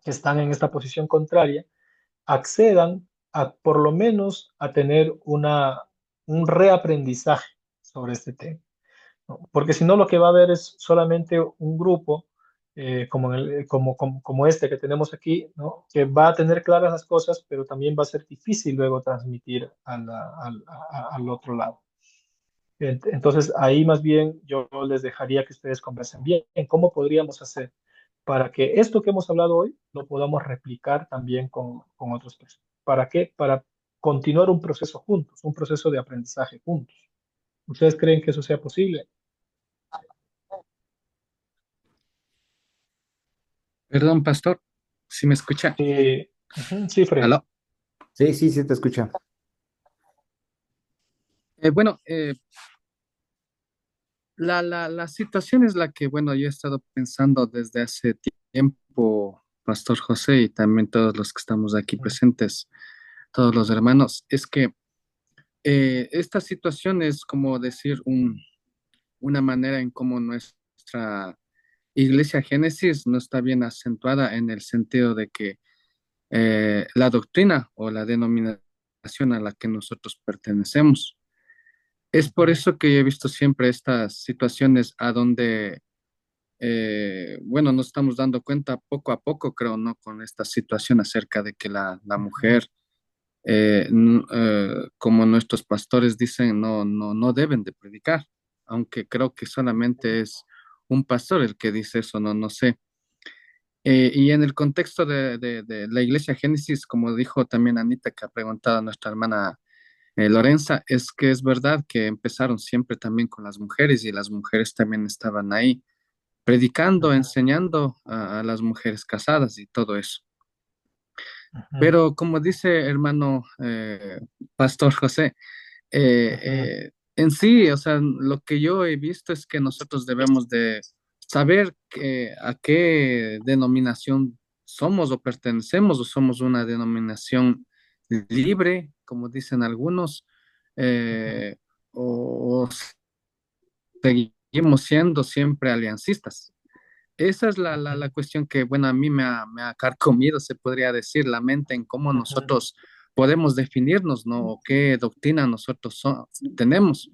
que están en esta posición contraria, accedan a por lo menos a tener un reaprendizaje sobre este tema, ¿no? Porque si no, lo que va a haber es solamente un grupo como este que tenemos aquí, ¿no? Que va a tener claras las cosas, pero también va a ser difícil luego transmitir al otro lado. Entonces, ahí más bien yo les dejaría que ustedes conversen bien en cómo podríamos hacer para que esto que hemos hablado hoy lo podamos replicar también con otras personas. ¿Para qué? Para continuar un proceso juntos, un proceso de aprendizaje juntos. ¿Ustedes creen que eso sea posible? Perdón, pastor, si me escucha. Sí, ujú, sí, Freddy. ¿Aló? Sí, sí, sí, te escucho. Bueno, la situación es la que, bueno, yo he estado pensando desde hace tiempo, Pastor José, y también todos los que estamos aquí presentes, todos los hermanos, es que esta situación es como decir una manera en cómo nuestra Iglesia Génesis no está bien acentuada en el sentido de que la doctrina o la denominación a la que nosotros pertenecemos. Es por eso que yo he visto siempre estas situaciones a donde, bueno, nos estamos dando cuenta poco a poco, creo, ¿no? Con esta situación acerca de que la mujer, como nuestros pastores dicen, no deben de predicar, aunque creo que solamente es un pastor el que dice eso, no sé. Y en el contexto de la Iglesia Génesis, como dijo también Anita, que ha preguntado a nuestra hermana Lorenza, es que es verdad que empezaron siempre también con las mujeres y las mujeres también estaban ahí predicando, enseñando a las mujeres casadas y todo eso. Ujú, Pero como dice hermano Pastor José, ujú, en sí, o sea, lo que yo he visto es que nosotros debemos de saber a qué denominación somos o pertenecemos o somos una denominación libre, como dicen algunos, ujú, eh, o seguimos siendo siempre aliancistas. Esa es ujú, la cuestión que, bueno, a mí me ha carcomido, se podría decir, la mente en cómo ujú, nosotros podemos definirnos, ¿no? O qué doctrina nosotros tenemos,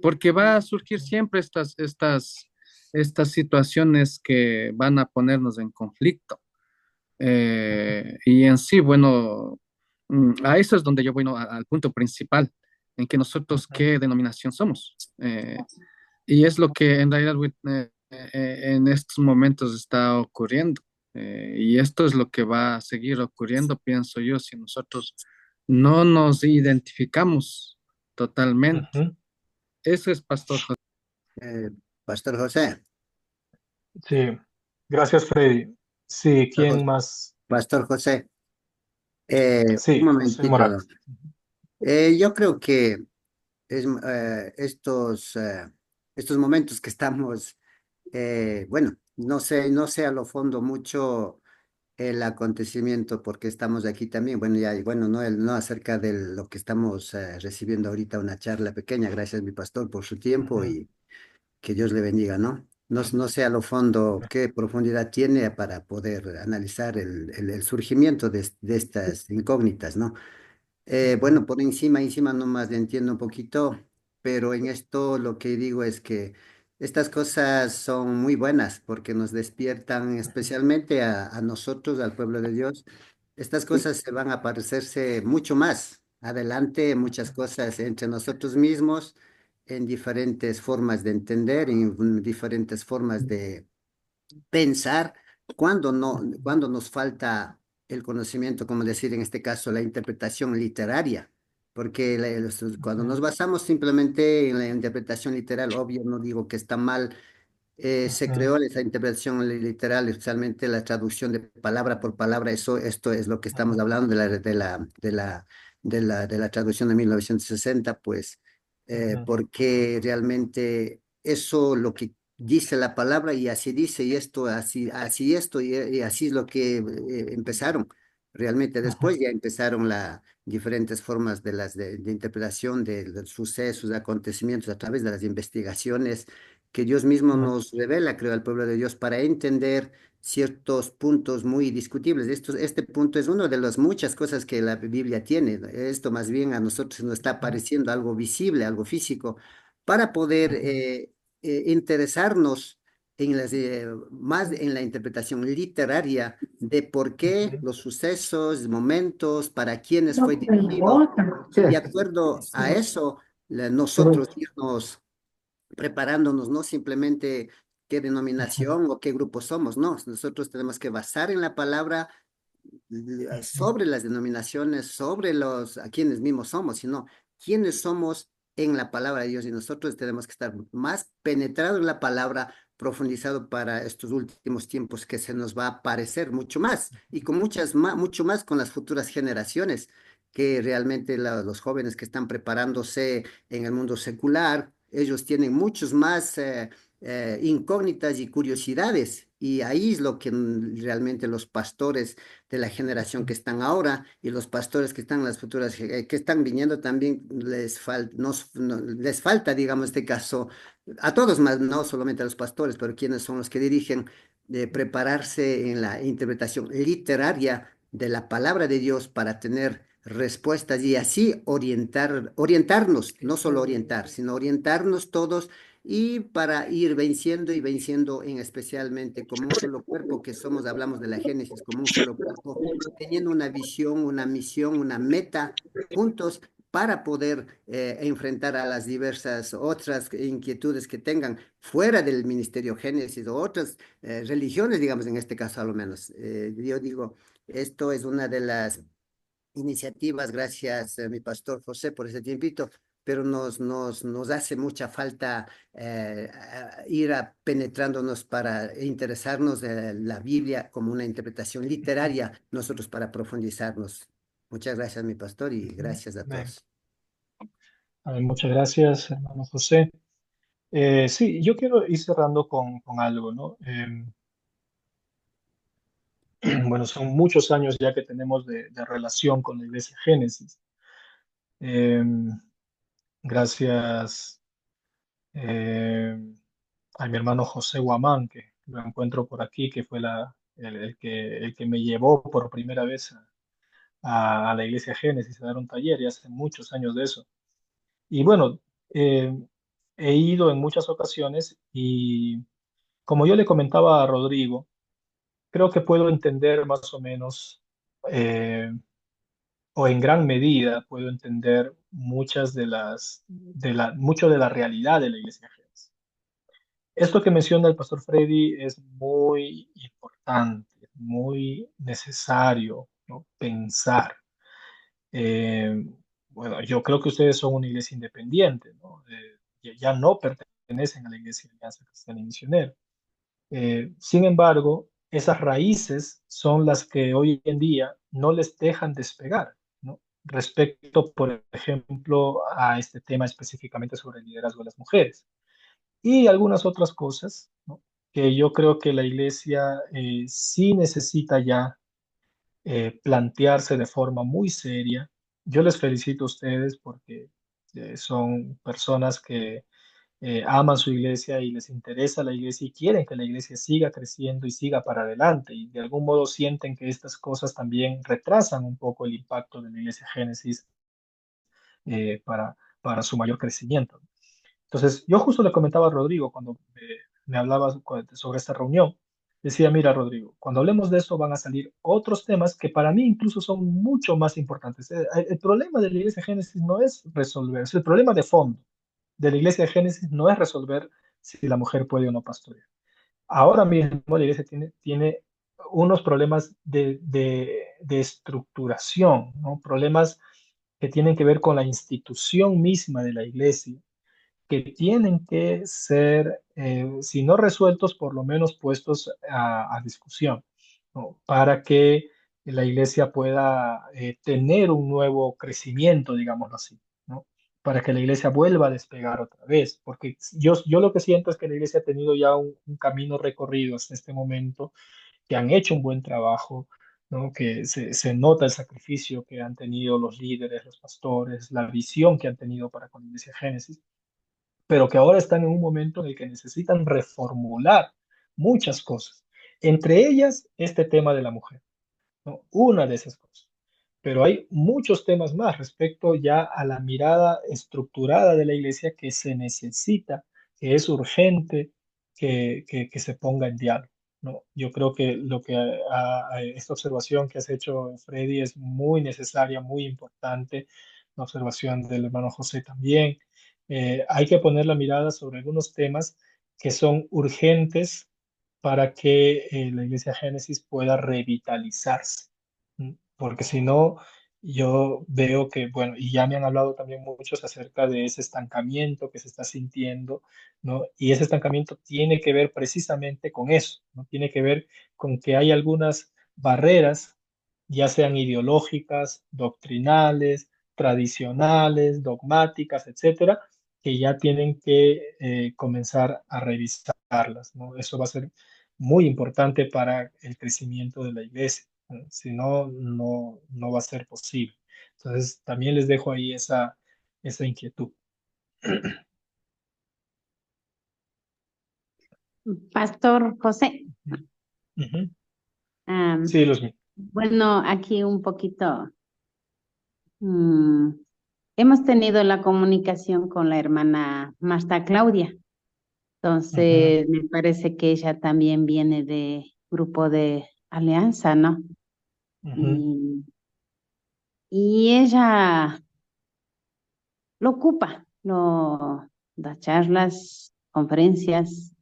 porque va a surgir siempre estas situaciones que van a ponernos en conflicto. Y en sí, bueno, a eso es donde yo voy, ¿no? Al punto principal, en que nosotros ujú, qué denominación somos. Y es lo que en realidad en estos momentos está ocurriendo. Y esto es lo que va a seguir ocurriendo, pienso yo, si nosotros no nos identificamos totalmente. ujú. Eso es, Pastor José. Eh, Pastor José, Sí, gracias, Freddy. Sí, Pastor ¿quién José, más? Pastor José, un Sí, José momentito. Morales. Yo creo que estos momentos que estamos, bueno, no sé a lo fondo mucho el acontecimiento porque estamos aquí también, bueno, ya, y bueno, no acerca de lo que estamos recibiendo ahorita, una charla pequeña, gracias mi pastor por su tiempo Ujú, y que Dios le bendiga, ¿no? No sé a lo fondo qué profundidad tiene para poder analizar el surgimiento de estas incógnitas, ¿no? ujú, Bueno, por encima nomás le entiendo un poquito, pero en esto lo que digo es que estas cosas son muy buenas porque nos despiertan especialmente a nosotros, al pueblo de Dios. Estas cosas se van a parecerse mucho más adelante, muchas cosas entre nosotros mismos, en diferentes formas de entender, en diferentes formas de pensar cuando nos falta el conocimiento, como decir en este caso, la interpretación literaria, porque cuando ujú, nos basamos simplemente en la interpretación literal, obvio, no digo que está mal, se ujú, creó esa interpretación literal, especialmente la traducción de palabra por palabra, esto es lo que estamos hablando de la traducción de 1960, pues, ujú, porque realmente eso lo que dice la palabra y así dice, y esto, así esto, y así es lo que empezaron. Realmente ujú, después ya empezaron las diferentes formas de interpretación de los sucesos, de acontecimientos a través de las investigaciones que Dios mismo ujú, nos revela, creo, al pueblo de Dios para entender ciertos puntos muy discutibles. Este punto es uno de las muchas cosas que la Biblia tiene. Esto más bien a nosotros nos está ujú, pareciendo algo visible, algo físico, para poder ujú, interesarnos más en la interpretación literaria de por qué ujú, los sucesos, momentos, para quiénes fue dirigido, y de acuerdo a eso, nosotros irnos preparándonos, no simplemente qué ujú, denominación o qué grupo somos, no, nosotros tenemos que basar en la palabra sobre las denominaciones, sobre a quienes mismos somos, sino quiénes somos en la palabra de Dios y nosotros tenemos que estar más penetrados en la palabra, profundizado para estos últimos tiempos que se nos va a aparecer mucho más y con mucho más con las futuras generaciones que realmente los jóvenes que están preparándose en el mundo secular, ellos tienen muchos más incógnitas y curiosidades y ahí es lo que realmente los pastores de la generación que están ahora y los pastores que están en las futuras, que están viniendo también les falta, digamos, este caso, a todos más, no solamente a los pastores, pero quienes son los que dirigen, de prepararse en la interpretación literaria de la palabra de Dios para tener respuestas y así orientarnos, no solo orientar, sino orientarnos todos y para ir venciendo y venciendo en especialmente como un solo cuerpo que somos, hablamos de la Génesis, como un solo cuerpo, teniendo una visión, una misión, una meta juntos para poder enfrentar a las diversas otras inquietudes que tengan fuera del Ministerio Génesis o otras religiones, digamos, en este caso a lo menos. Yo digo, esto es una de las iniciativas, gracias mi pastor José por ese tiempito, pero nos hace mucha falta ir penetrándonos para interesarnos de la Biblia como una interpretación literaria, nosotros para profundizarnos. Muchas gracias, mi pastor, y gracias a Amén. todos. Amén. Muchas gracias, hermano José. Sí, yo quiero ir cerrando con algo, ¿no? Bueno, son muchos años ya que tenemos de relación con la Iglesia Génesis. Em, Gracias a mi hermano José Guamán, que lo encuentro por aquí, que fue el que me llevó por primera vez a la Iglesia Génesis a dar un taller, y hace muchos años de eso. Y bueno, eh, he ido en muchas ocasiones y como yo le comentaba a Rodrigo, creo que puedo entender más o menos, o en gran medida puedo entender mucho de la realidad de la Iglesia Génesis. Esto que menciona el pastor Freddy es muy importante, muy necesario, ¿no? Pensar. Eh, bueno, yo creo que ustedes son una iglesia independiente, ¿no? Ya no pertenecen a la Iglesia de Alianza Cristiana y Misionera. Sin embargo, esas raíces son las que hoy en día no les dejan despegar, ¿no? Respecto, por ejemplo, a este tema específicamente sobre el liderazgo de las mujeres y algunas otras cosas, ¿no? Que yo creo que la iglesia sí necesita ya plantearse de forma muy seria. Yo les felicito a ustedes porque son personas que aman su iglesia y les interesa la iglesia y quieren que la iglesia siga creciendo y siga para adelante, y de algún modo sienten que estas cosas también retrasan un poco el impacto de la iglesia Génesis para su mayor crecimiento. Entonces, yo justo le comentaba a Rodrigo cuando me hablaba sobre esta reunión, decía, mira, Rodrigo, cuando hablemos de esto van a salir otros temas que para mí incluso son mucho más importantes. El problema de la iglesia Génesis no es resolver, es el problema de fondo de la iglesia de Génesis no es resolver si la mujer puede o no pastorear. Ahora mismo la iglesia tiene unos problemas de estructuración, ¿no? Problemas que tienen que ver con la institución misma de la iglesia, que tienen que ser, si no resueltos, por lo menos puestos a discusión, ¿no? Para que la iglesia pueda tener un nuevo crecimiento, digámoslo así, ¿no? Para que la iglesia vuelva a despegar otra vez, porque yo lo que siento es que la iglesia ha tenido ya un camino recorrido hasta este momento, que han hecho un buen trabajo, ¿no? Que se nota el sacrificio que han tenido los líderes, los pastores, la visión que han tenido para con la iglesia Génesis, pero que ahora están en un momento en el que necesitan reformular muchas cosas, entre ellas este tema de la mujer, ¿no? Una de esas cosas. Pero hay muchos temas más respecto ya a la mirada estructurada de la iglesia que se necesita, que es urgente que se ponga en diálogo, ¿no? Yo creo que esta observación que has hecho, Freddy, es muy necesaria, muy importante. La observación del hermano José también. Hay que poner la mirada sobre algunos temas que son urgentes para que la Iglesia Génesis pueda revitalizarse. Porque si no, yo veo que, bueno, y ya me han hablado también muchos acerca de ese estancamiento que se está sintiendo, ¿no? Y ese estancamiento tiene que ver precisamente con eso, ¿no? Tiene que ver con que hay algunas barreras, ya sean ideológicas, doctrinales, tradicionales, dogmáticas, etcétera, que ya tienen que comenzar a revisarlas, ¿no? Eso va a ser muy importante para el crecimiento de la iglesia. Si no, no va a ser posible. Entonces, también les dejo ahí esa inquietud. Pastor José, Ujú. am, Sí, los míos. bueno, aquí un poquito Mm, hemos tenido la comunicación con la hermana Marta Claudia. Ujú, Entonces, me parece que ella también viene de grupo de Alianza, ¿no? ujú, Y, y ella lo ocupa, da charlas, conferencias,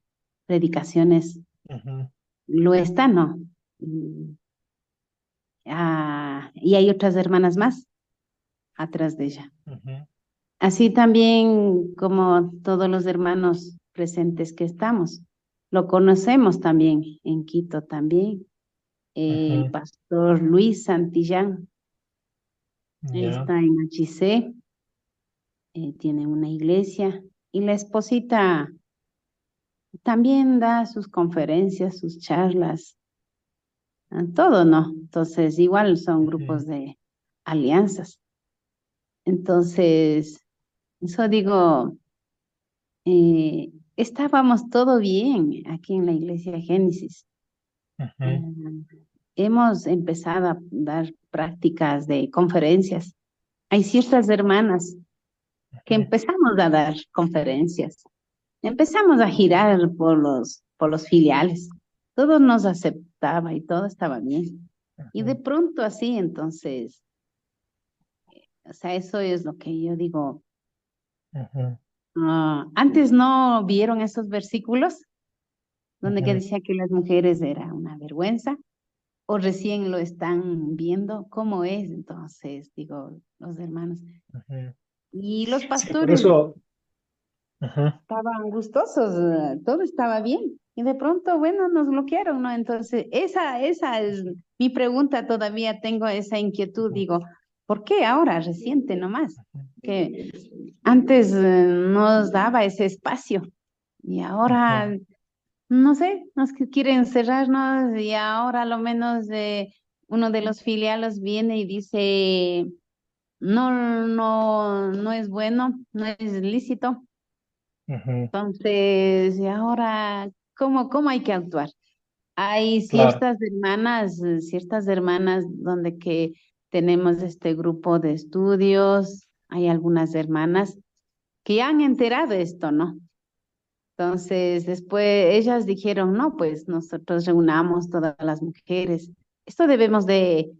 predicaciones, ujú, lo está, ¿no? Y hay otras hermanas más atrás de ella. ujú, Así también como todos los hermanos presentes que estamos. Lo conocemos también en Quito también. El ujú. pastor Luis Santillán Ya. está en HC, tiene una iglesia y la esposita también da sus conferencias, sus charlas, todo, ¿no? Entonces, igual son Ujú, grupos de alianzas. Entonces, eso digo, estábamos todo bien aquí en la iglesia Génesis. ujú, Mm, hemos empezado a dar prácticas de conferencias. Hay ciertas hermanas que ujú, empezamos a dar conferencias. Empezamos a girar por los filiales. Todo nos aceptaba y todo estaba bien. Y de ujú, pronto así, entonces, o sea, eso es lo que yo digo. ujú, Antes no vieron esos versículos donde que ujú, decía que las mujeres era una vergüenza, o recién lo están viendo, ¿cómo es? Entonces, digo, los hermanos. ujú. Y los Sí, por pastores eso. Ujú, estaban gustosos, todo estaba bien. Y de pronto, bueno, nos bloquearon, ¿no? Entonces, esa es mi pregunta, todavía tengo esa inquietud, ujú, digo, ¿por qué ahora, reciente nomás? Que antes nos daba ese espacio y ujú, ahora, no sé, nos quieren cerrarnos y ahora a lo menos uno de los filiales viene y dice, no es bueno, no es lícito. ujú. Entonces, ¿y ahora cómo hay que actuar? Hay Claro. ciertas hermanas donde que tenemos este grupo de estudios, hay algunas hermanas que han enterado esto, ¿no? Entonces, después ellas dijeron, no, pues nosotros reunamos todas las mujeres. Esto debemos de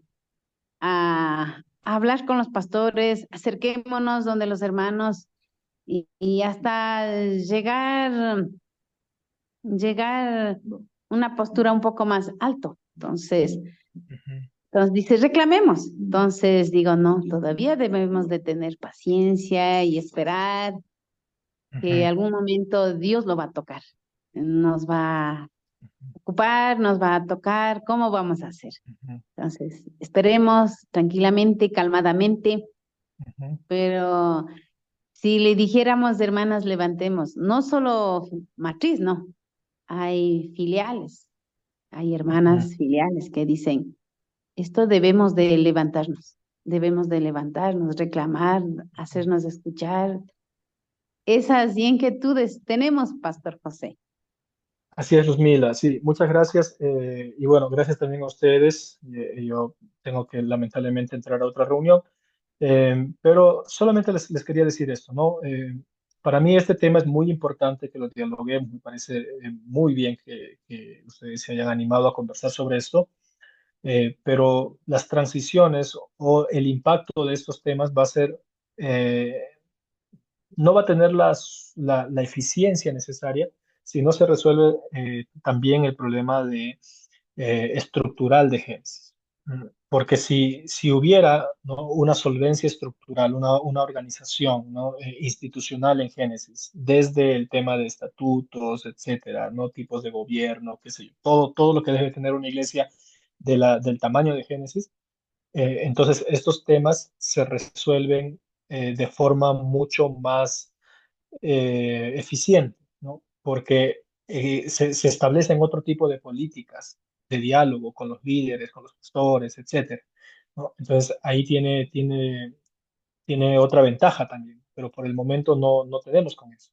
hablar con los pastores, acerquémonos donde los hermanos y hasta llegar una postura un poco más alto. Ujú, Entonces dice, reclamemos. Entonces digo, no, todavía debemos de tener paciencia y esperar que ujú, algún momento Dios lo va a tocar. Nos va a ocupar, nos va a tocar, ¿cómo vamos a hacer? ujú, Entonces, esperemos tranquilamente, calmadamente, ujú, pero si le dijéramos, hermanas, levantemos, no solo matriz, no, hay filiales. Hay ujú, hermanas filiales que dicen, esto debemos de levantarnos, reclamar, hacernos escuchar. Esas inquietudes tenemos, Pastor José. Así es, Luzmila. Sí, muchas gracias. Y bueno, gracias también a ustedes. Yo tengo que lamentablemente entrar a otra reunión. Pero solamente les quería decir esto, ¿no? Para mí este tema es muy importante que lo dialoguemos. Me parece muy bien que ustedes se hayan animado a conversar sobre esto. Pero las transiciones o el impacto de estos temas va a ser, eh, no va a tener la eficiencia necesaria si no se resuelve también el problema estructural de Génesis. Porque si hubiera, ¿no?, una solvencia estructural, una organización, ¿no?, institucional en Génesis, desde el tema de estatutos, etcétera, ¿no?, tipos de gobierno, qué sé yo, todo lo que debe tener una iglesia del tamaño de Génesis, entonces estos temas se resuelven de forma mucho más eficiente, ¿no? Porque se establecen otro tipo de políticas de diálogo con los líderes, con los pastores, etcétera, ¿no? Entonces ahí tiene otra ventaja también, pero por el momento no tenemos con eso.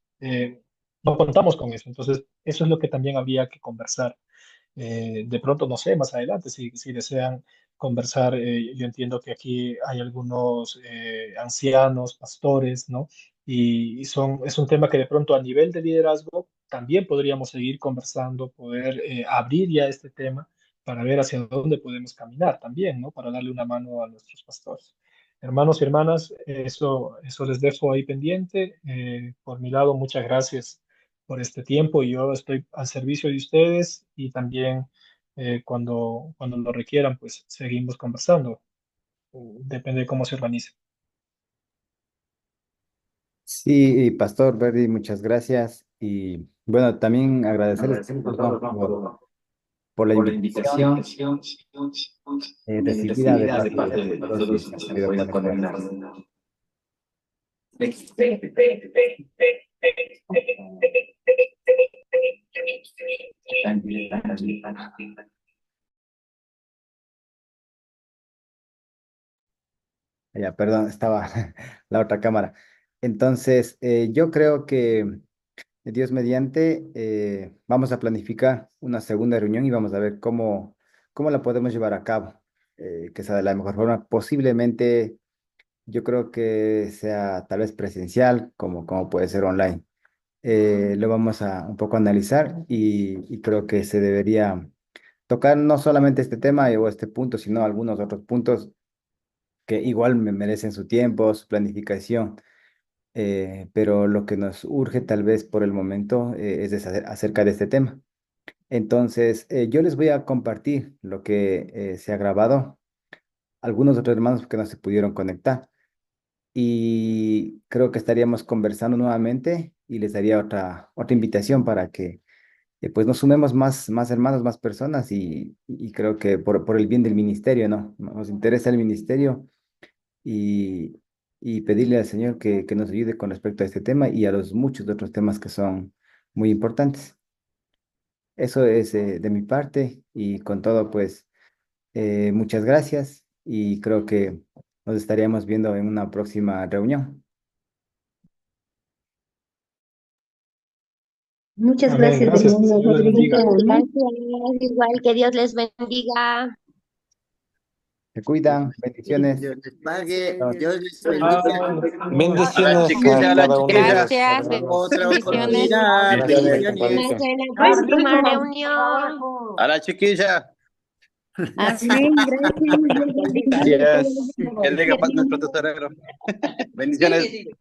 No contamos con eso. Entonces, eso es lo que también había que conversar. De pronto, no sé, más adelante, si desean conversar. Yo entiendo que aquí hay algunos ancianos, pastores, ¿no? Es un tema que de pronto a nivel de liderazgo también podríamos seguir conversando, poder abrir ya este tema para ver hacia dónde podemos caminar también, ¿no? Para darle una mano a nuestros pastores. Hermanos y hermanas, eso les dejo ahí pendiente. Por mi lado, muchas gracias por este tiempo. Yo estoy al servicio de ustedes y también cuando lo requieran, pues seguimos conversando. Depende de cómo se organice. Sí, Pastor Verdi, muchas gracias. Y bueno, también agradecerles, perdón, por la invitación recibida de parte de todos los que han podido conectarse. Ya, perdón, estaba la otra cámara. Entonces, yo creo que Dios mediante, vamos a planificar una segunda reunión y vamos a ver cómo la podemos llevar a cabo, que sea de la mejor forma. Posiblemente, yo creo que sea tal vez presencial, como puede ser online. Lo vamos a un poco analizar y creo que se debería tocar no solamente este tema o este punto, sino algunos otros puntos que igual me merecen su tiempo, su planificación. Pero lo que nos urge tal vez por el momento es acerca de este tema. Entonces, yo les voy a compartir lo que se ha grabado, algunos otros hermanos que no se pudieron conectar. Y creo que estaríamos conversando nuevamente y les daría otra invitación para que pues nos sumemos más hermanos, más personas y creo que por el bien del ministerio, ¿no? Nos interesa el ministerio y, y pedirle al Señor que nos ayude con respecto a este tema y a los muchos otros temas que son muy importantes. Eso es de mi parte y con todo, pues, muchas gracias y creo que nos estaríamos viendo en una próxima reunión. Muchas Amén. gracias, Gracias. Que el hermano Señor les Rodrigo. bendiga. Gracias, igual que Dios les bendiga. Se cuidan, bendiciones. Dios les pague, Chao. Dios les bendiga. A la Bendiciones chiquilla, a a la cada uno de chiquilla. los Gracias, hermanos. Otra bendiciones. oportunidad. Gracias por Bendiciones. Hasta compartir. la próxima reunión. A la chiquilla. Amén, gracias. Yes. Que diga paz nuestro tesorero. Bendiciones.